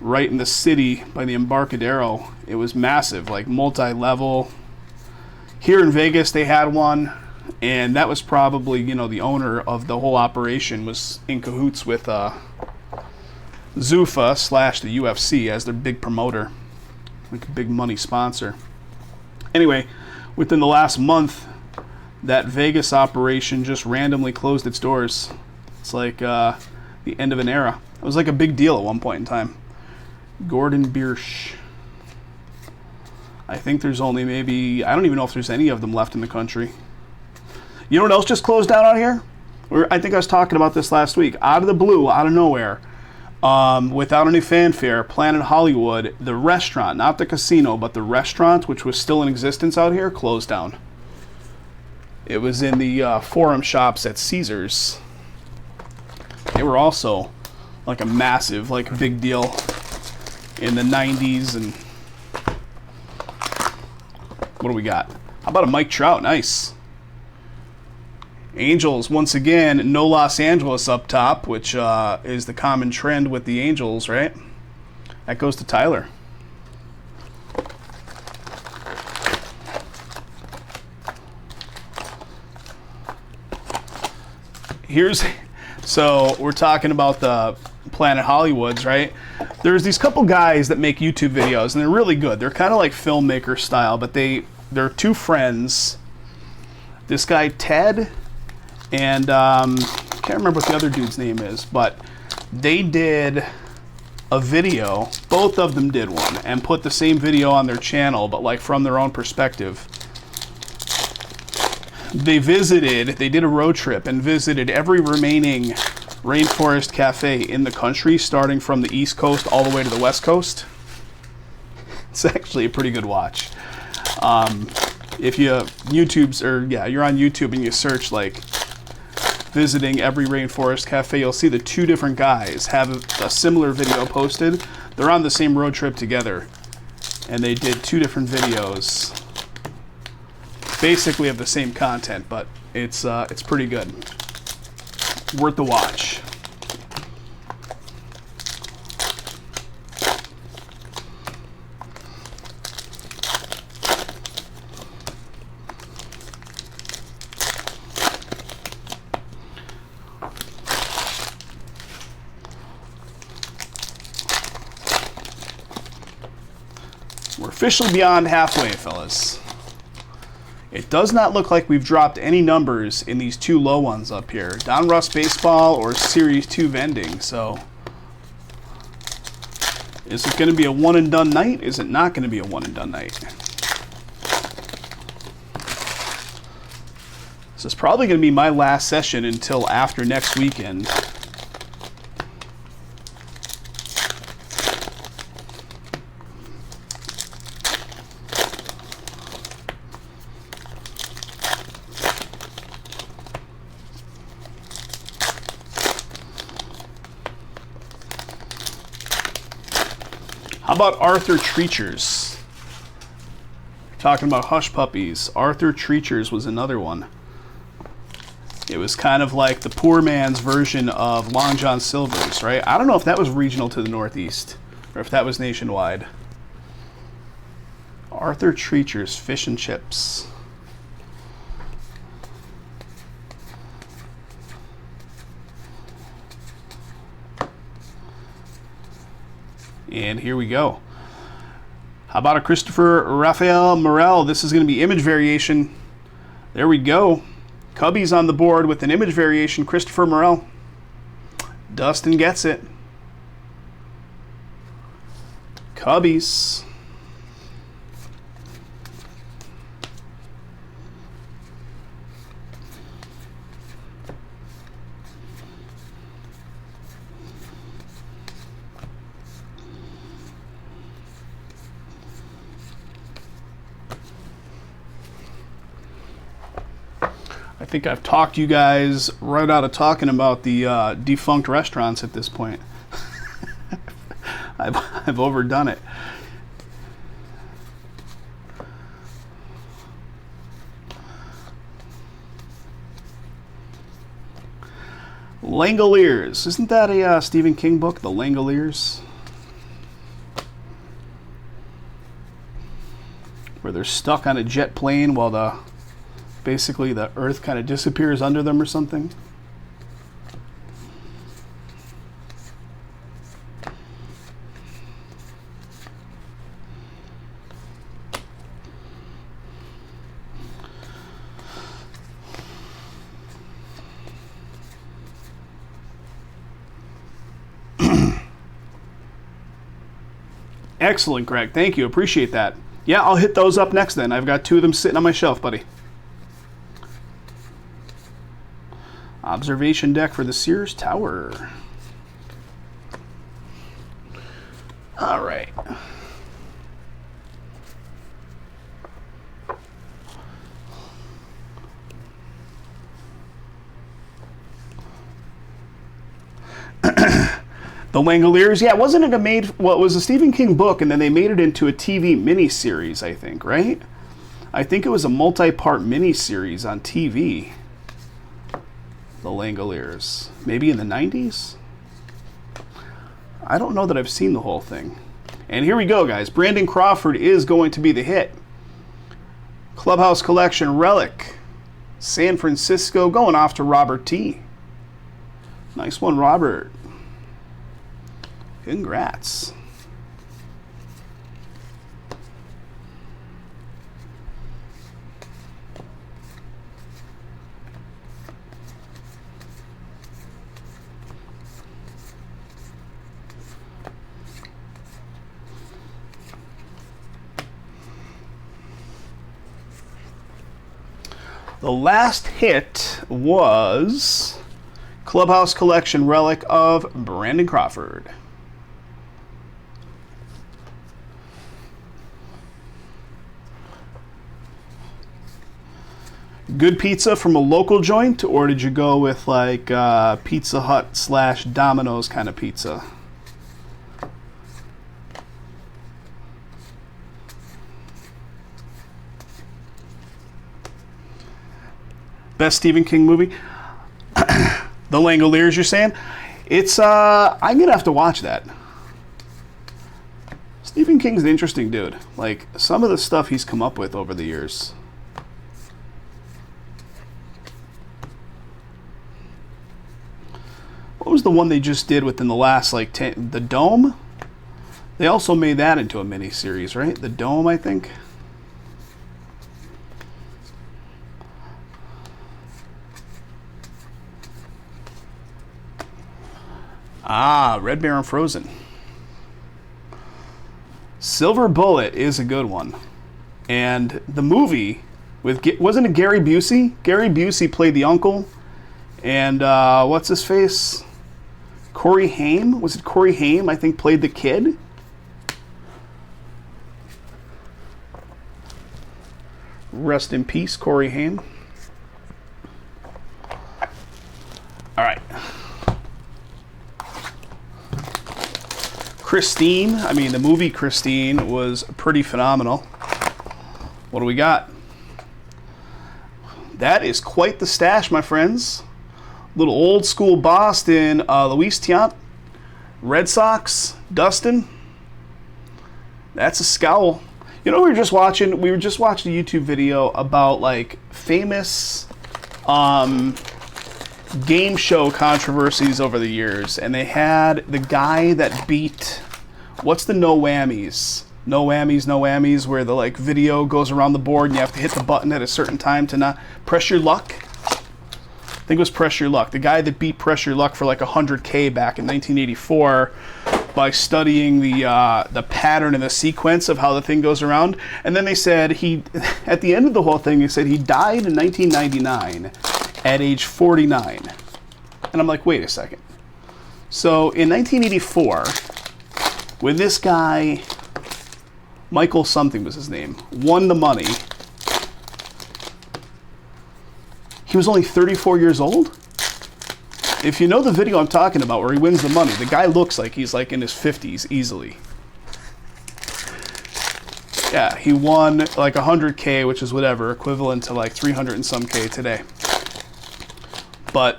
right in the city by the Embarcadero. It was massive, like multi-level. Here in Vegas, they had one, and that was probably, you know, the owner of the whole operation was in cahoots with Zuffa / the UFC as their big promoter, like a big money sponsor. Anyway, within the last month, that Vegas operation just randomly closed its doors. It's like the end of an era. It was like a big deal at one point in time. Gordon Biersch. I think there's only maybe, I don't even know if there's any of them left in the country. You know what else just closed down out here? I think I was talking about this last week. Out of the blue, out of nowhere, without any fanfare, Planet Hollywood, the restaurant, not the casino, but the restaurant, which was still in existence out here, closed down. It was in the Forum Shops at Caesars. They were also like a massive, like big deal in the 90s. And what do we got? How about a Mike Trout? Nice. Angels, once again, no Los Angeles up top, which is the common trend with the Angels, right? That goes to Tyler. So we're talking about the Planet Hollywoods, right? There's these couple guys that make YouTube videos, and they're really good. They're kind of like filmmaker style, but they're two friends. This guy, Ted, and can't remember what the other dude's name is, but they did a video. Both of them did one and put the same video on their channel, but like from their own perspective. They did a road trip and visited every remaining rainforest cafe in the country, starting from the East Coast all the way to the West Coast. It's actually a pretty good watch. If you're on YouTube and you search like visiting every rainforest cafe, you'll see the two different guys have a similar video posted. They're on the same road trip together, and they did two different videos, basically of the same content, but it's pretty good. Worth the watch. We're officially beyond halfway, fellas. It does not look like we've dropped any numbers in these two low ones up here. Donruss Baseball or Series 2 Vending. So, is it going to be a one and done night? Is it not going to be a one and done night? This is probably going to be my last session until after next weekend. How about Arthur Treachers? Talking about hush puppies. Arthur Treachers was another one. It was kind of like the poor man's version of Long John Silver's, right? I don't know if that was regional to the Northeast or if that was nationwide. Arthur Treachers Fish and Chips. And here we go. How about a Christopher Rafael Morel? This is going to be image variation. There we go. Cubbies on the board with an image variation. Christopher Morel. Dustin gets it. Cubbies. I think I've talked you guys right out of talking about the defunct restaurants at this point. I've overdone it. Langoliers. Isn't that a Stephen King book, The Langoliers? Where they're stuck on a jet plane while basically the earth kind of disappears under them or something. Excellent, Greg. Thank you. Appreciate that. Yeah, I'll hit those up next then. I've got 2 of them sitting on my shelf, buddy. Observation deck for the Sears Tower. All right. The Langoliers, yeah, wasn't it it was a Stephen King book, and then they made it into a TV miniseries, I think, right? I think it was a multi-part miniseries on TV. The Langoliers. Maybe in the 90s? I don't know that I've seen the whole thing. And here we go, guys. Brandon Crawford is going to be the hit. Clubhouse Collection Relic. San Francisco going off to Robert T. Nice one, Robert. Congrats. The last hit was Clubhouse Collection Relic of Brandon Crawford. Good pizza from a local joint, or did you go with like Pizza Hut / Domino's kind of pizza? Best Stephen King movie? The Langoliers, you're saying? It's, I'm gonna have to watch that. Stephen King's an interesting dude. Like, some of the stuff he's come up with over the years. What was the one they just did within the last, like, The Dome? They also made that into a mini-series, right? The Dome, I think. Ah, Red Baron Frozen. Silver Bullet is a good one. And the movie, wasn't it Gary Busey? Gary Busey played the uncle. And what's his face? Corey Haim? Was it Corey Haim, I think, played the kid? Rest in peace, Corey Haim. All right. Christine, I mean, the movie Christine was pretty phenomenal. What do we got? That is quite the stash, my friends. Little old school Boston, Luis Tiant, Red Sox, Dustin. That's a scowl. You know, we were just watching a YouTube video about like famous game show controversies over the years, and they had the guy that beat, what's the no whammies, where the like video goes around the board and you have to hit the button at a certain time to not press your luck. I think it was Press Your Luck. The guy that beat Press Your Luck for like 100K back in 1984 by studying the pattern and the sequence of how the thing goes around. And then they said at the end of the whole thing, they said he died in 1999 at age 49. And I'm like, wait a second. So in 1984, when this guy, Michael something was his name, won the money, he was only 34 years old? If you know the video I'm talking about where he wins the money, the guy looks like he's like in his 50s easily. Yeah, he won like 100K, which is whatever, equivalent to like 300 and some K today. But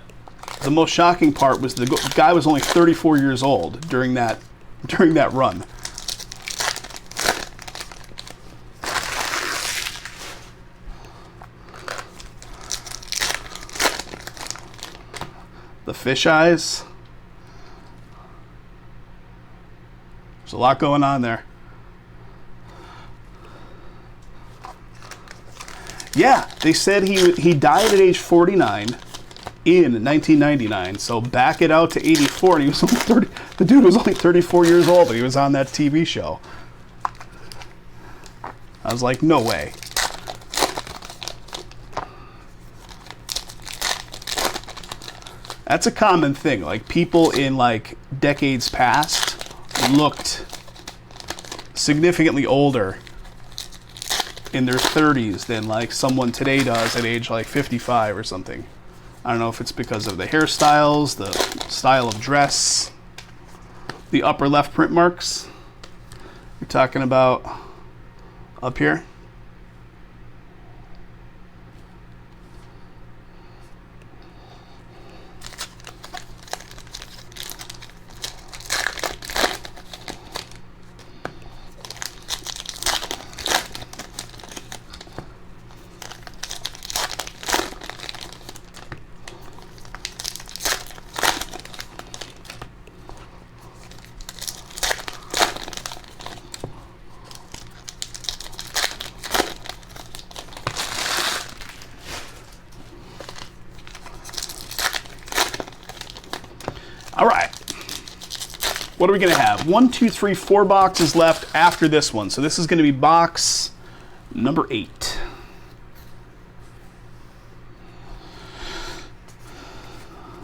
the most shocking part was the guy was only 34 years old during that run. The fish eyes. There's a lot going on there. Yeah, they said he died at age 49 in 1999. So back it out to 84, and he was only 30. The dude was only 34 years old, but he was on that TV show. I was like, no way. That's a common thing. Like, people in like decades past looked significantly older in their 30s than like someone today does at age like 55 or something. I don't know if it's because of the hairstyles, the style of dress, the upper left print marks. You're talking about up here. All right, what are we going to have? 1, 2, 3, 4 boxes left after this one. So this is going to be box number 8.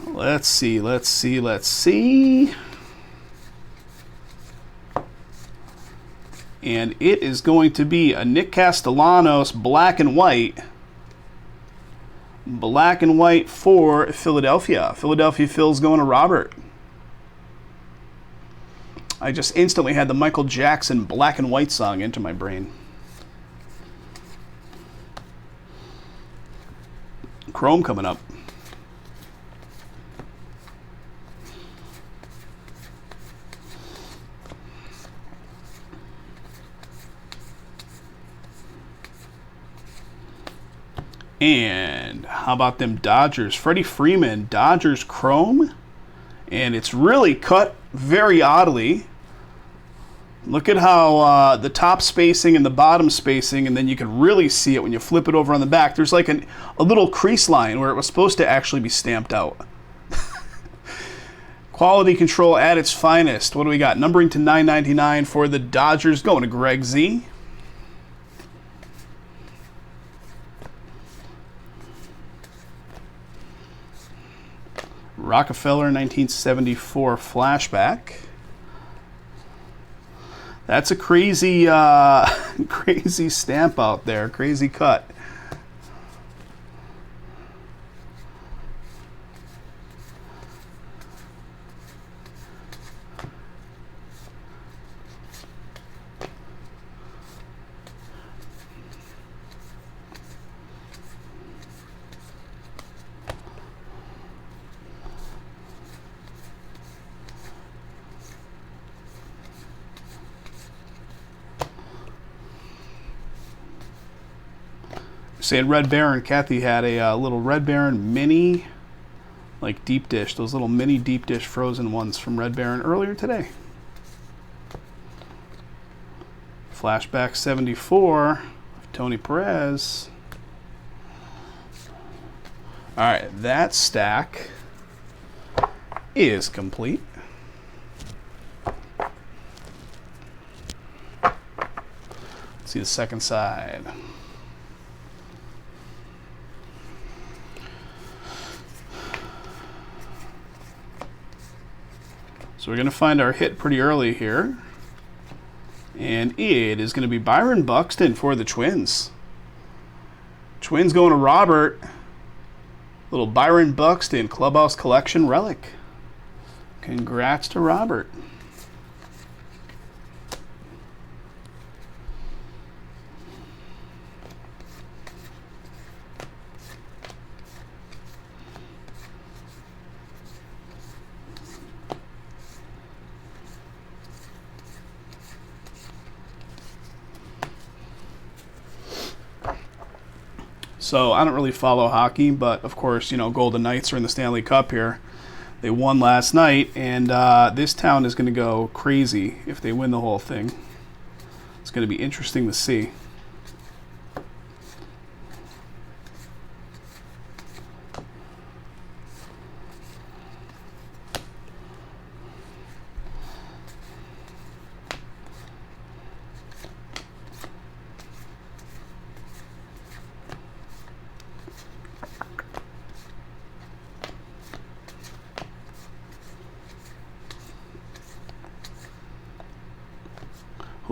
Let's see. And it is going to be a Nick Castellanos black and white. Black and white for Philadelphia. Philadelphia Phil's going to Robert. I just instantly had the Michael Jackson black and white song into my brain. Chrome coming up. And how about them Dodgers? Freddie Freeman, Dodgers Chrome. And it's really cut very oddly. Look at how the top spacing and the bottom spacing, and then you can really see it when you flip it over on the back. There's like a little crease line where it was supposed to actually be stamped out. Quality control at its finest. What do we got? Numbering to 999 for the Dodgers, going to Greg Z. Rockefeller 1974 flashback. That's a crazy, crazy stamp out there. Crazy cut. Saying Red Baron, Kathy had a little Red Baron mini, like deep dish, those little mini deep dish frozen ones from Red Baron earlier today. Flashback 74, Tony Perez. All right, that stack is complete. Let's see the second side. So we're going to find our hit pretty early here. And it is going to be Byron Buxton for the Twins. Twins going to Robert. Little Byron Buxton Clubhouse Collection relic. Congrats to Robert. So I don't really follow hockey, but of course, you know, Golden Knights are in the Stanley Cup here. They won last night, and this town is going to go crazy if they win the whole thing. It's going to be interesting to see.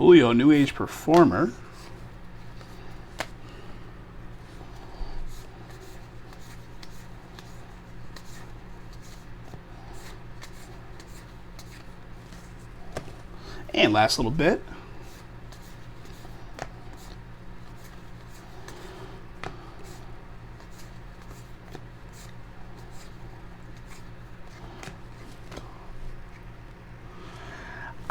Julio, New Age Performer. And last little bit.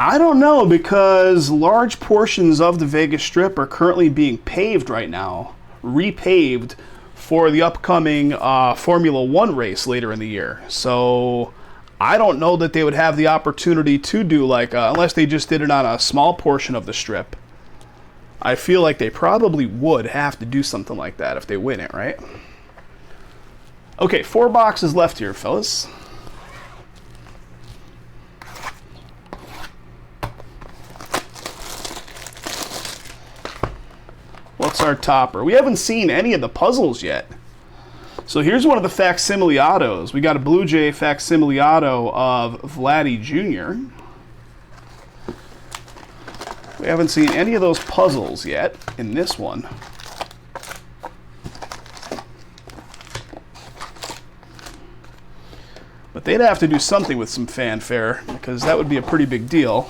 I don't know, because large portions of the Vegas Strip are currently being paved right now, repaved for the upcoming Formula One race later in the year. So I don't know that they would have the opportunity to do like, unless they just did it on a small portion of the strip. I feel like they probably would have to do something like that if they win it, right? Okay, 4 boxes left here, fellas. What's our topper? We haven't seen any of the puzzles yet. So here's one of the facsimile autos. We got a Blue Jay facsimile auto of Vladdy Jr. We haven't seen any of those puzzles yet in this one. But they'd have to do something with some fanfare, because that would be a pretty big deal.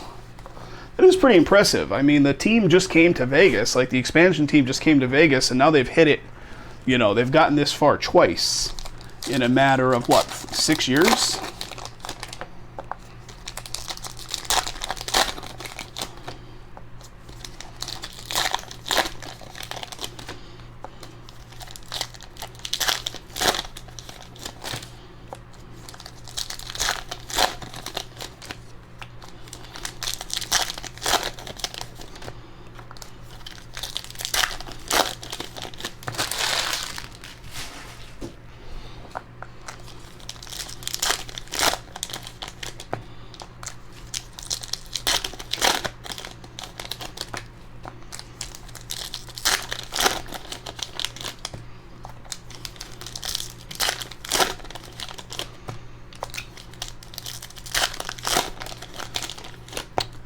It was pretty impressive. I mean, the team just came to Vegas, like the expansion team just came to Vegas, and now they've hit it, you know, they've gotten this far twice in a matter of, what, 6 years?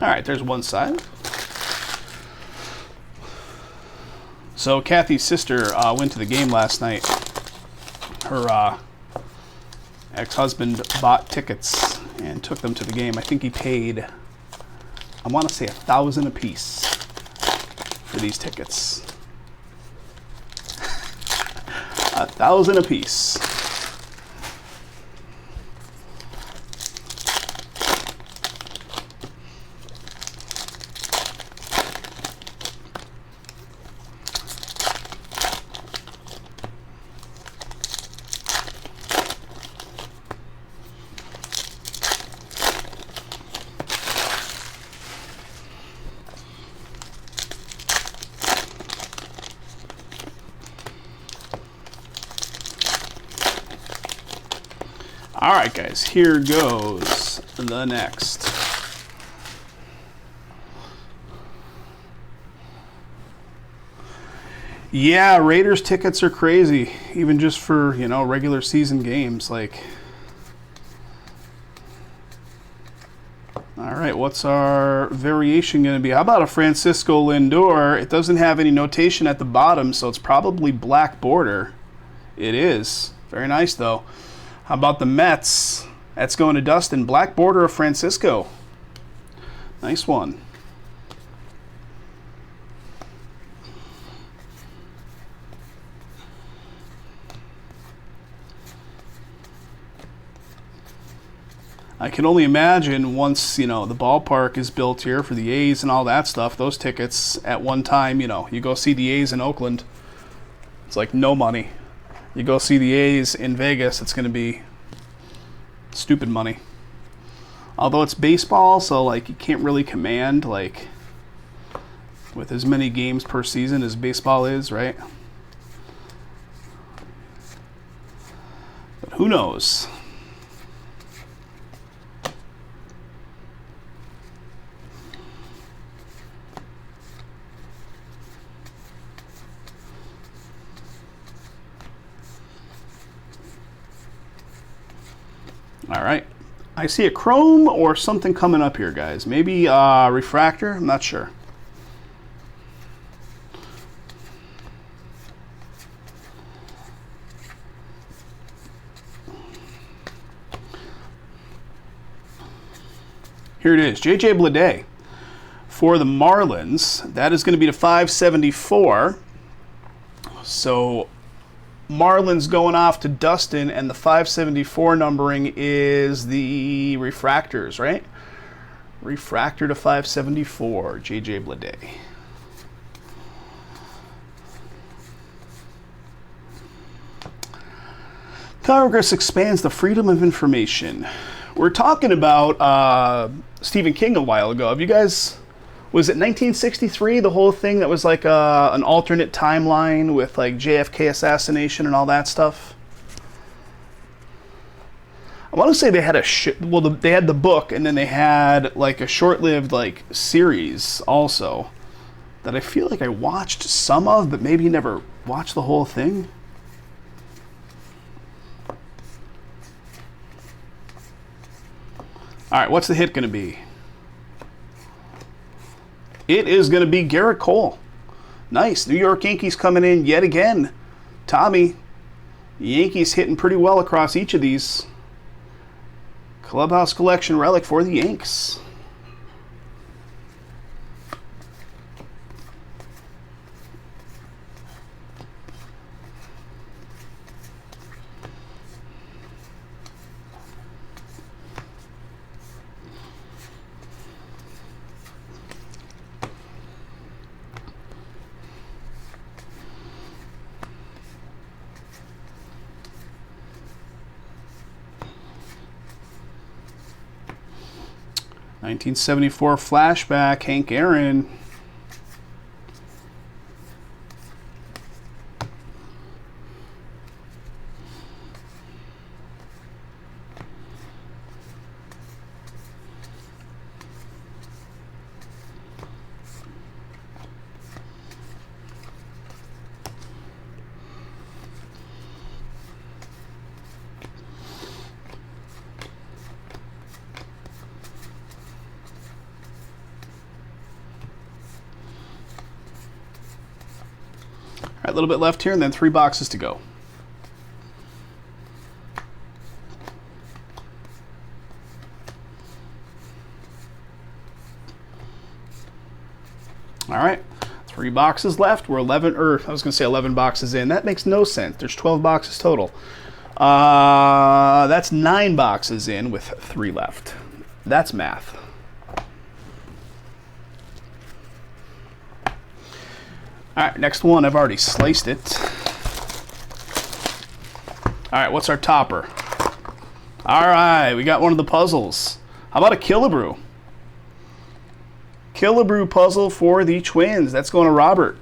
All right, there's one side. So Kathy's sister went to the game last night. Her ex-husband bought tickets and took them to the game. I think he paid, I want to say, $1,000 a piece for these tickets. $1,000 a piece. All right, guys, here goes the next. Yeah, Raiders tickets are crazy, even just for, you know, regular season games. Like, all right, what's our variation going to be? How about a Francisco Lindor? It doesn't have any notation at the bottom, so it's probably black border. It is. Very nice, though. How about the Mets? That's going to Dustin. Black border of Francisco. Nice one. I can only imagine once, you know, the ballpark is built here for the A's and all that stuff, those tickets at one time, you know, you go see the A's in Oakland, it's like no money. You go see the A's in Vegas, it's going to be stupid money. Although it's baseball, so like you can't really command like with as many games per season as baseball is, right? But who knows? All right, I see a chrome or something coming up here, guys. Maybe refractor, I'm not sure. Here it is, J.J. Bleday for the Marlins. That is going to be to 574. So Marlins going off to Dustin, and the 574 numbering is the refractors, right? Refractor to 574, J.J. Bleday. Congress expands the freedom of information. We're talking about Stephen King a while ago. Have you guys, was it 1963, the whole thing that was like an alternate timeline with like JFK assassination and all that stuff? I want to say they had they had the book, and then they had like a short-lived like series also that I feel like I watched some of, but maybe never watched the whole thing. All right, what's the hit going to be? It is going to be Garrett Cole. Nice. New York Yankees coming in yet again. Tommy, Yankees hitting pretty well across each of these. Clubhouse Collection relic for the Yanks. (1974) flashback, Hank Aaron. All right, a little bit left here, and then 3 boxes to go. All right, 3 boxes left. We're 11 boxes in. That makes no sense. There's 12 boxes total. That's 9 boxes in with 3 left. That's math. All right, next one. I've already sliced it. All right, what's our topper? All right, we got one of the puzzles. How about a Killebrew? Killebrew puzzle for the Twins. That's going to Robert.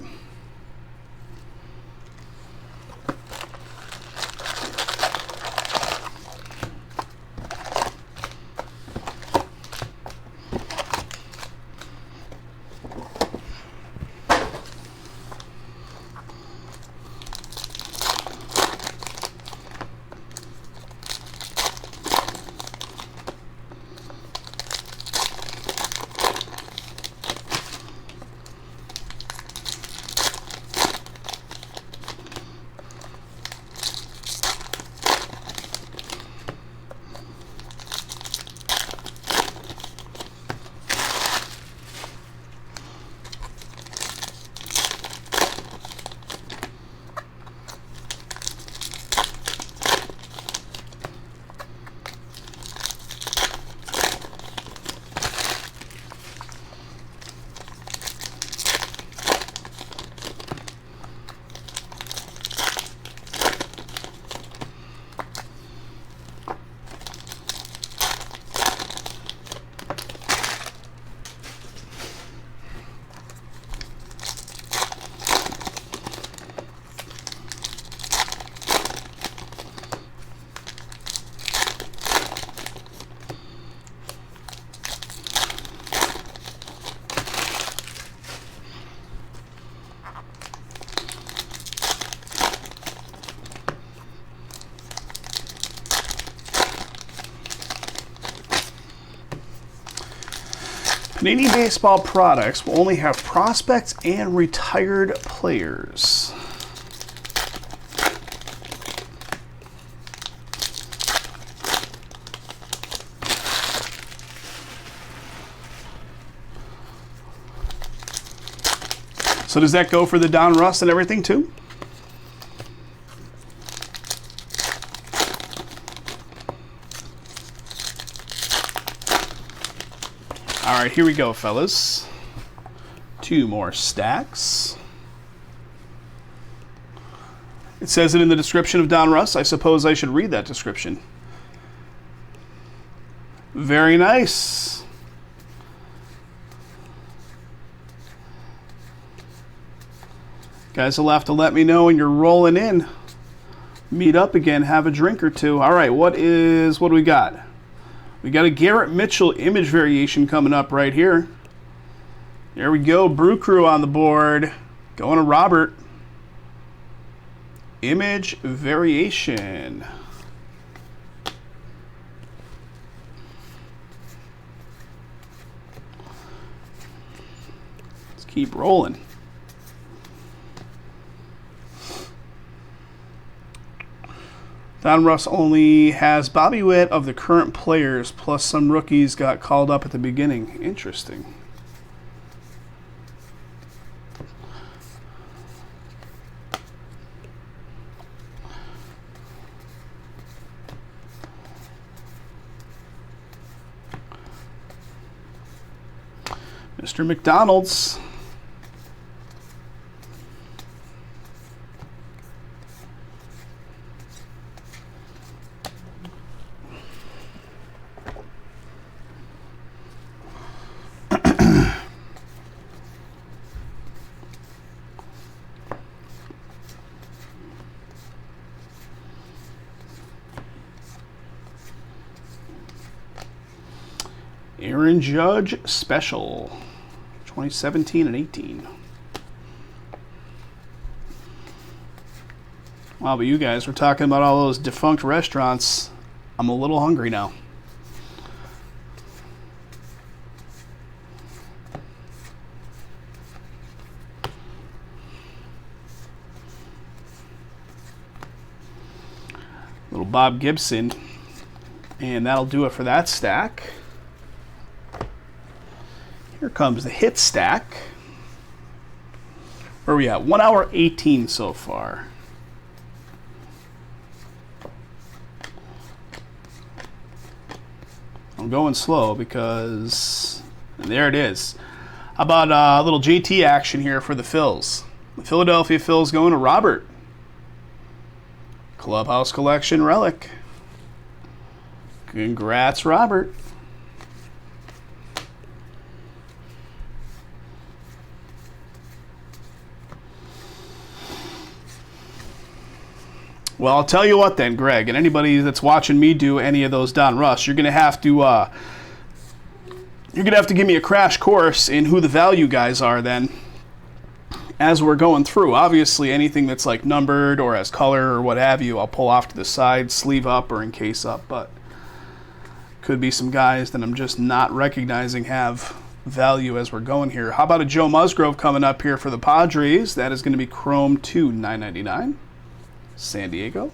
Panini Baseball products will only have prospects and retired players. So does that go for the Don Russ and everything too? All right, here we go, fellas. 2 more stacks. It says it in the description of Don Russ. I suppose I should read that description. Very nice. Guys will have to let me know when you're rolling in. Meet up again, have a drink or two. All right, what do we got? We got a Garrett Mitchell image variation coming up right here. There we go, Brew Crew on the board. Going to Robert. Image variation. Let's keep rolling. Don Russ only has Bobby Witt of the current players, plus some rookies got called up at the beginning. Interesting. Mr. McDonald's. Aaron Judge Special, 2017 and 18. Wow, but you guys were talking about all those defunct restaurants. I'm a little hungry now. Little Bob Gibson. And that'll do it for that stack. Here comes the hit stack. Where are we at? 1 hour 18 so far. I'm going slow because there it is. How about a little JT action here for the Phils? The Philadelphia Phils going to Robert. Clubhouse Collection relic. Congrats, Robert. Well, I'll tell you what then, Greg, and anybody that's watching me do any of those Don Russ, you're gonna have to give me a crash course in who the value guys are then, as we're going through. Obviously, anything that's like numbered or has color or what have you, I'll pull off to the side, sleeve up, or encase up. But could be some guys that I'm just not recognizing have value as we're going here. How about a Joe Musgrove coming up here for the Padres? That is going to be Chrome 2, $9.99. San Diego.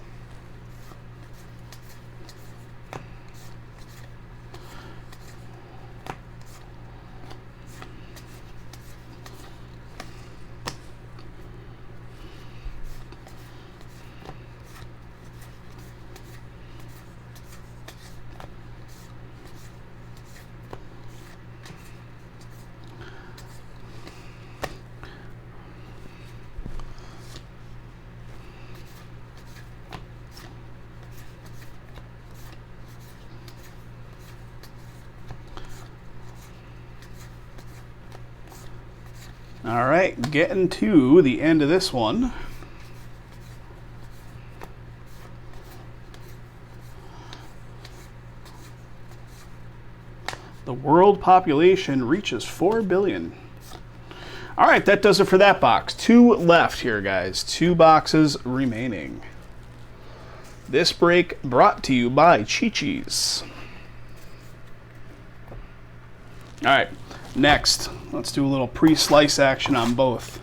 All right, getting to the end of this one. The world population reaches 4 billion. All right, that does it for that box. 2 left here, guys. 2 boxes remaining. This break brought to you by Chi-Chi's. All right, next, let's do a little pre-slice action on both.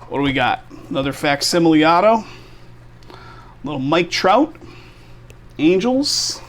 What do we got? Another facsimile auto. Little Mike Trout. Angels.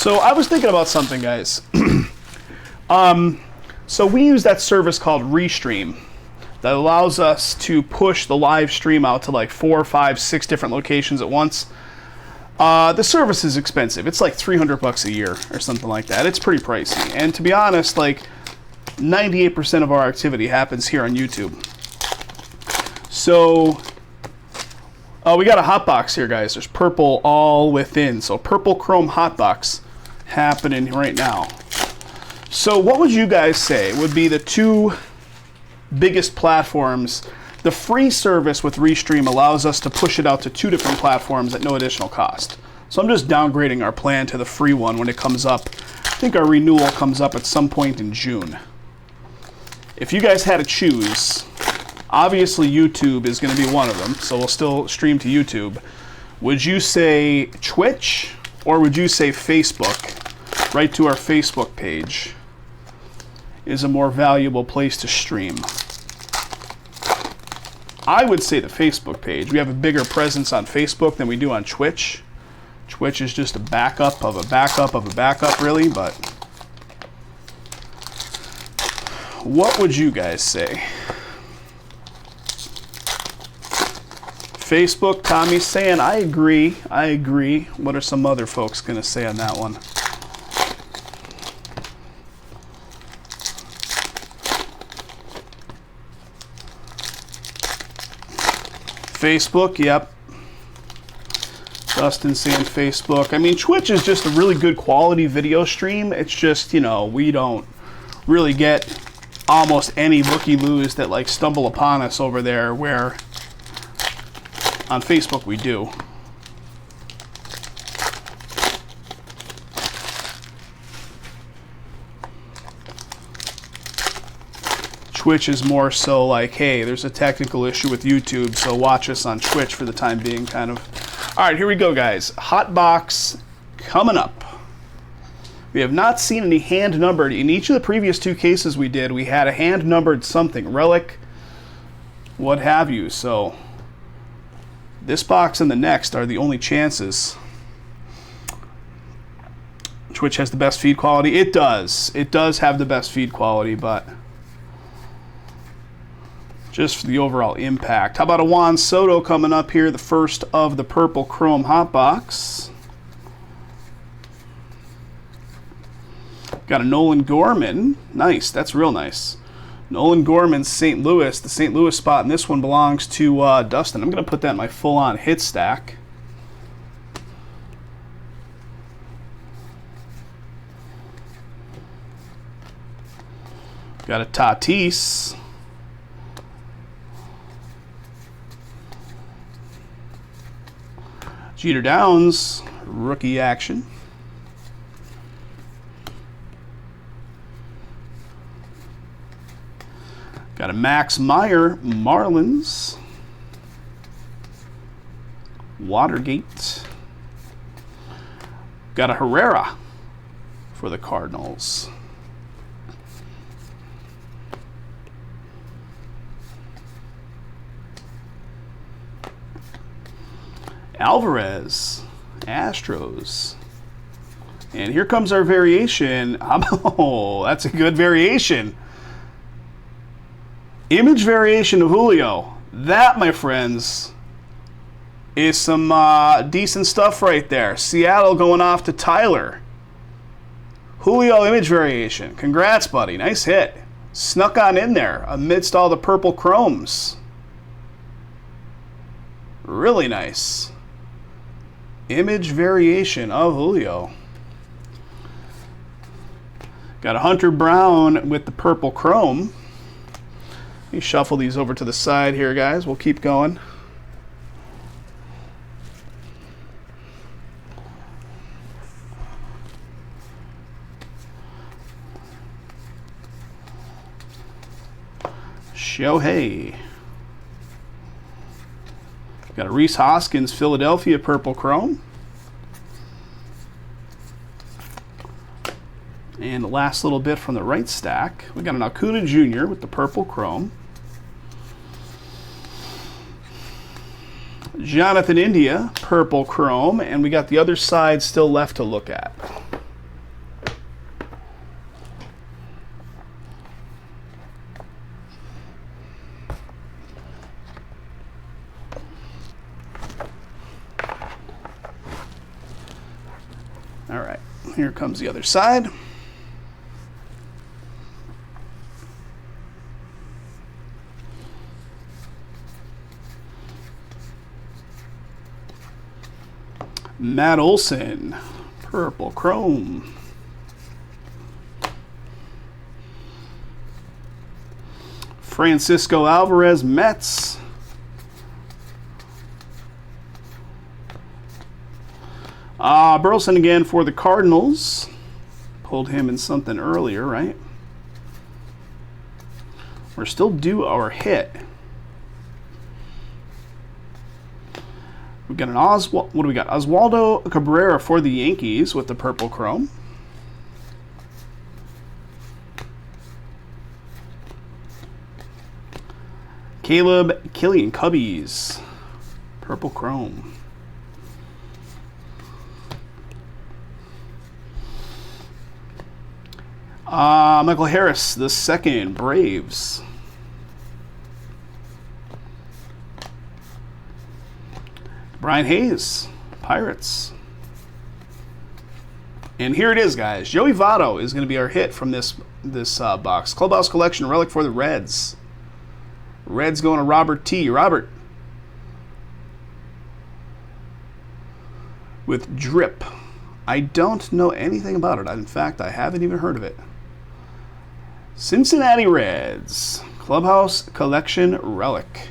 So I was thinking about something, guys. So we use that service called Restream that allows us to push the live stream out to like 4, 5, 6 different locations at once. The service is expensive. It's like $300 a year or something like that. It's pretty pricey. And to be honest, like 98% of our activity happens here on YouTube. So we got a hotbox here, guys. There's purple all within. So purple chrome hotbox happening right now. So what would you guys say would be the 2 biggest platforms? The free service with Restream allows us to push it out to 2 different platforms at no additional cost. So I'm just downgrading our plan to the free one when it comes up. I think our renewal comes up at some point in June. If you guys had to choose, obviously YouTube is going to be one of them, so we'll still stream to YouTube. Would you say Twitch or would you say Facebook? Right to our Facebook page is a more valuable place to stream. I would say the Facebook page. We have a bigger presence on Facebook than we do on Twitch. Twitch is just a backup of a backup of a backup, really, but what would you guys say? Facebook, Tommy's saying, I agree. What are some other folks going to say on that one? Facebook, yep. Dustin saying Facebook. I mean, Twitch is just a really good quality video stream. It's just, you know, we don't really get almost any looky-loos that like stumble upon us over there, where on Facebook we do. Twitch is more so like, hey, there's a technical issue with YouTube, so watch us on Twitch for the time being, kind of. All right, here we go, guys. Hotbox coming up. We have not seen any hand-numbered. In each of the previous 2 cases we did, we had a hand-numbered something, relic, what have you. So this box and the next are the only chances. Twitch has the best feed quality. It does. It does have the best feed quality, but just for the overall impact. How about a Juan Soto coming up here, the first of the purple chrome hotbox. Got a Nolan Gorman. Nice, that's real nice. Nolan Gorman, St. Louis. The St. Louis spot in this one belongs to Dustin. I'm going to put that in my full-on hit stack. Got a Tatis. Jeter Downs, rookie action. Got a Max Meyer, Marlins. Watergate. Got a Herrera for the Cardinals. Alvarez, Astros. And here comes our variation. Oh, that's a good variation. Image variation of Julio. That, my friends, is some decent stuff right there. Seattle going off to Tyler. Julio image variation. Congrats, buddy. Nice hit. Snuck on in there amidst all the purple chromes. Really nice. Image variation of Julio. Got a Hunter Brown with the purple chrome. Let me shuffle these over to the side here, guys. We'll keep going. Shohei. Got a Reese Hoskins, Philadelphia purple chrome. And the last little bit from the right stack, we got an Acuna Jr. with the purple chrome. Jonathan India, purple chrome. And we got the other side still left to look at. Here comes the other side. Matt Olson, purple chrome. Francisco Alvarez, Mets. Burleson again for the Cardinals. Pulled him in something earlier, right? We're still due our hit. We've got an what do we got? Oswaldo Cabrera for the Yankees with the purple chrome. Caleb Killian, Cubbies, purple chrome. Michael Harris, the second, Braves. Brian Hayes, Pirates. And here it is, guys. Joey Votto is going to be our hit from this box. Clubhouse Collection relic for the Reds. Reds going to Robert T. Robert. With drip. I don't know anything about it. In fact, I haven't even heard of it. Cincinnati Reds. Clubhouse Collection relic.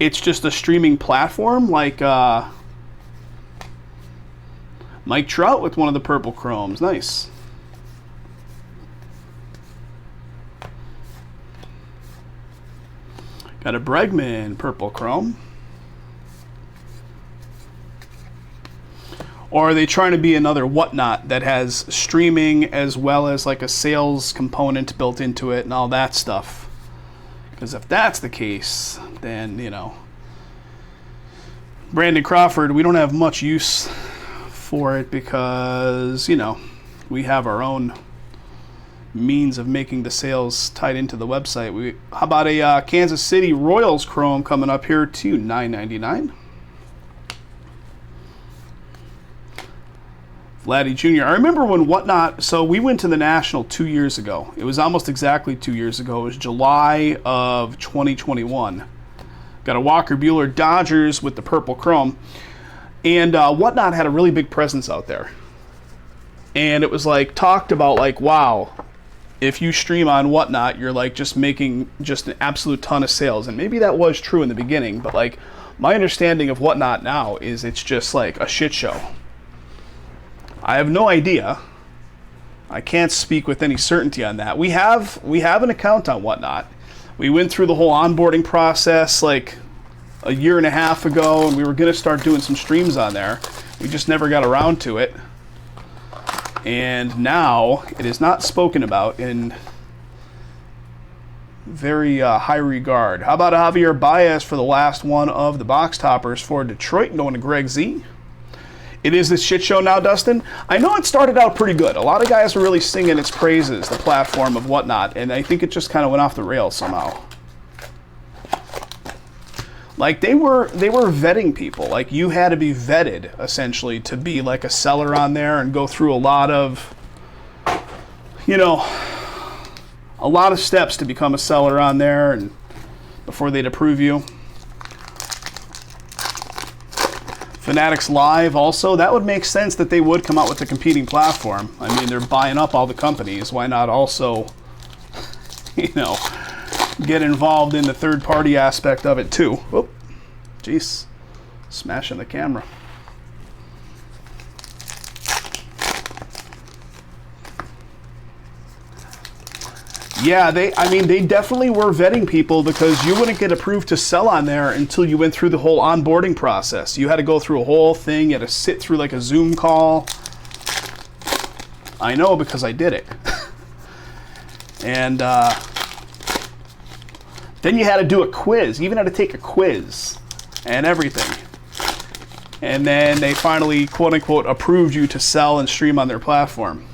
It's just a streaming platform like Mike Trout with one of the purple chromes. Nice. Got a Bregman purple chrome. Or are they trying to be another Whatnot that has streaming as well as like a sales component built into it and all that stuff? Because if that's the case, then, you know, Brandon Crawford, we don't have much use for it because, you know, we have our own means of making the sales tied into the website. How about a Kansas City Royals chrome coming up here to $9.99? Vladdy Jr. I remember when Whatnot, so we went to the National 2 years ago. It was almost exactly 2 years ago. It was July of 2021. Got a Walker Buehler Dodgers with the purple chrome. And Whatnot had a really big presence out there. And it was like talked about like, wow, if you stream on Whatnot, you're like just making just an absolute ton of sales. And maybe that was true in the beginning, but like my understanding of Whatnot now is it's just like a shit show. I have no idea. I can't speak with any certainty on that. We have an account on Whatnot. We went through the whole onboarding process like a year and a half ago, and we were going to start doing some streams on there. We just never got around to it. And now it is not spoken about in very high regard. How about Javier Baez for the last one of the box toppers for Detroit, going to Greg Z? It is this shit show now, Dustin. I know it started out pretty good. A lot of guys were really singing its praises, the platform of Whatnot, and I think it just kind of went off the rails somehow. Like they were vetting people. Like you had to be vetted essentially to be like a seller on there and go through a lot of, you know, a lot of steps to become a seller on there and before they'd approve you. Fanatics Live also, that would make sense that they would come out with a competing platform. I mean, they're buying up all the companies. Why not also, you know, get involved in the third-party aspect of it too? Oh, jeez, smashing the camera. Yeah, they definitely were vetting people because you wouldn't get approved to sell on there until you went through the whole onboarding process. You had to go through a whole thing. You had to sit through like a Zoom call. I know because I did it. And then you had to do a quiz. You even had to take a quiz and everything. And then they finally, quote unquote, approved you to sell and stream on their platform.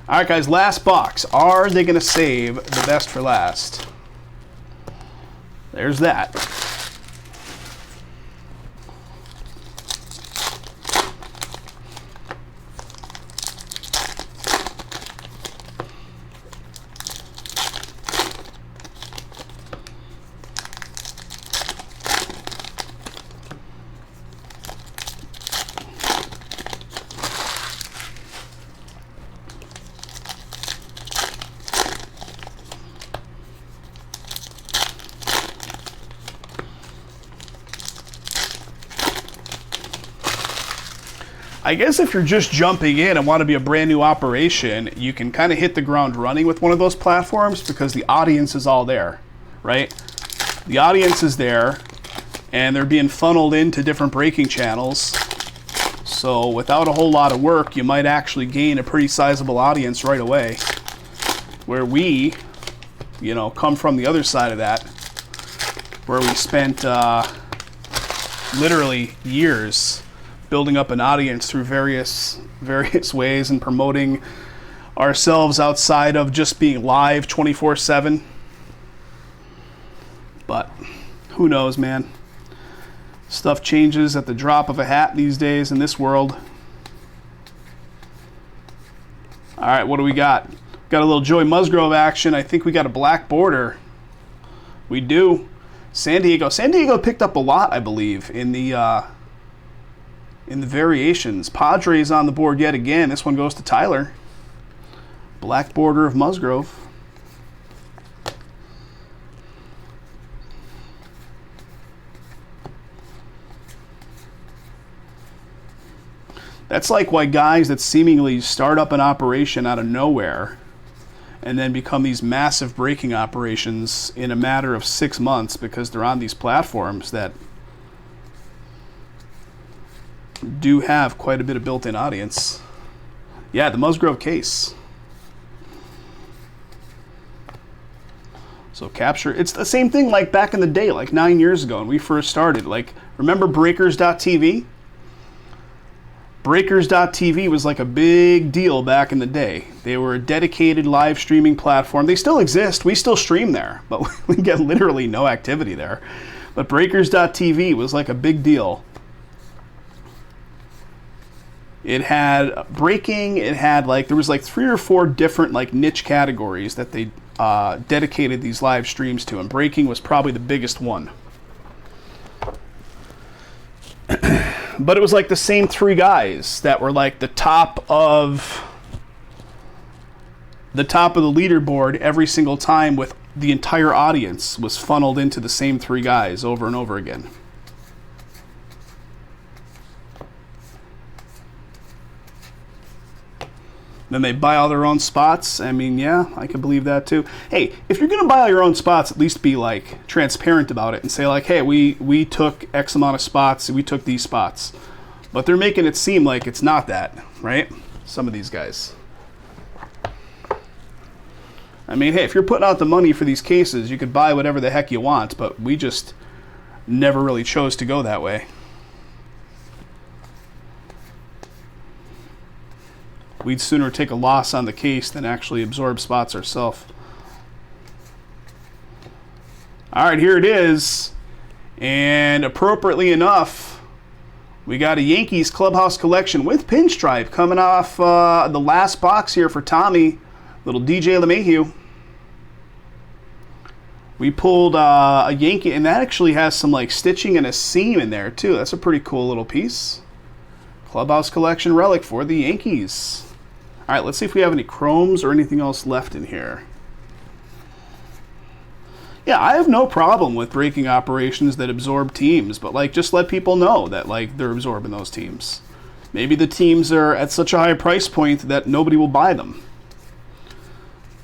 All right, guys, last box. Are they going to save the best for last? There's that. I guess if you're just jumping in and want to be a brand new operation, you can kind of hit the ground running with one of those platforms because the audience is all there, right? The audience is there, and they're being funneled into different breaking channels. So without a whole lot of work, you might actually gain a pretty sizable audience right away. Where we, you know, come from the other side of that, where we spent literally years building up an audience through various ways and promoting ourselves outside of just being live 24/7. But who knows, man? Stuff changes at the drop of a hat these days in this world. All right, what do we got? Got a little Joey Musgrove action. I think we got a black border. We do. San Diego. San Diego picked up a lot, I believe, in the variations. Padres on the board yet again. This one goes to Tyler. Black border of Musgrove. That's like why guys that seemingly start up an operation out of nowhere and then become these massive breaking operations in a matter of 6 months because they're on these platforms that do have quite a bit of built-in audience. Yeah, the Musgrove case. So capture, it's the same thing like back in the day, like 9 years ago when we first started. Like, remember Breakers.tv? Breakers.tv was like a big deal back in the day. They were a dedicated live streaming platform. They still exist. We still stream there, but we get literally no activity there. But Breakers.tv was like a big deal. It had breaking, it had like, there was like 3 or 4 different like niche categories that they dedicated these live streams to, and breaking was probably the biggest one. But it was like the same 3 guys that were like the top of the leaderboard every single time, with the entire audience was funneled into the same 3 guys over and over again. Then they buy all their own spots. I mean, yeah, I can believe that too. Hey, if you're going to buy all your own spots, at least be like transparent about it and say like, hey, we took X amount of spots, we took these spots. But they're making it seem like it's not that, right? Some of these guys. I mean, hey, if you're putting out the money for these cases, you could buy whatever the heck you want, but we just never really chose to go that way. We'd sooner take a loss on the case than actually absorb spots ourselves. All right, here it is. And appropriately enough, we got a Yankees Clubhouse Collection with pinstripe coming off the last box here for Tommy, little DJ LeMahieu. We pulled a Yankee, and that actually has some like stitching and a seam in there too. That's a pretty cool little piece. Clubhouse Collection relic for the Yankees. All right, let's see if we have any chromes or anything else left in here. Yeah, I have no problem with breaking operations that absorb teams, but like just let people know that like they're absorbing those teams. Maybe the teams are at such a high price point that nobody will buy them.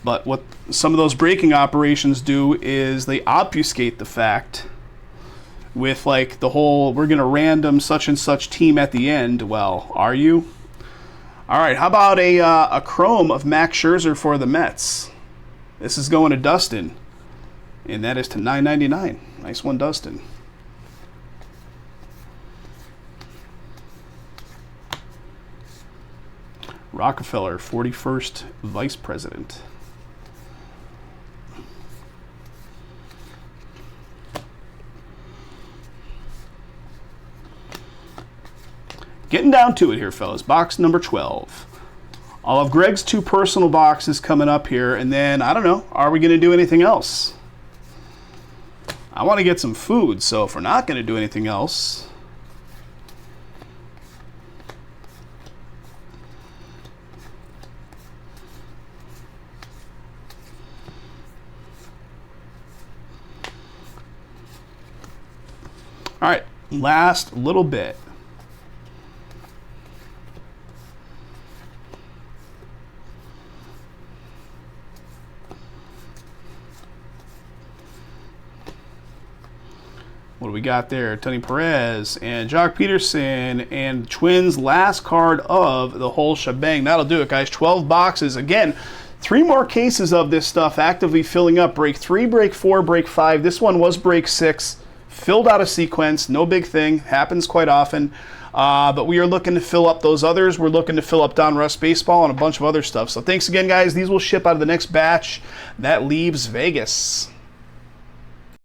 But what some of those breaking operations do is they obfuscate the fact with like the whole, we're going to random such and such team at the end. Well, are you? All right, how about a chrome of Max Scherzer for the Mets? This is going to Dustin, and that is to $9.99. Nice one, Dustin. Rockefeller, 41st Vice President. Getting down to it here, fellas. Box number 12. I'll have Greg's 2 personal boxes coming up here, and then, I don't know, are we going to do anything else? I want to get some food, so if we're not going to do anything else... All right, last little bit. What do we got there? Tony Perez and Jock Peterson and Twins' last card of the whole shebang. That'll do it, guys. 12 boxes. Again, 3 more cases of this stuff actively filling up. Break 3, break 4, break 5. This one was break 6. Filled out of sequence. No big thing. Happens quite often. But we are looking to fill up those others. We're looking to fill up Donruss Baseball and a bunch of other stuff. So thanks again, guys. These will ship out of the next batch. That leaves Vegas.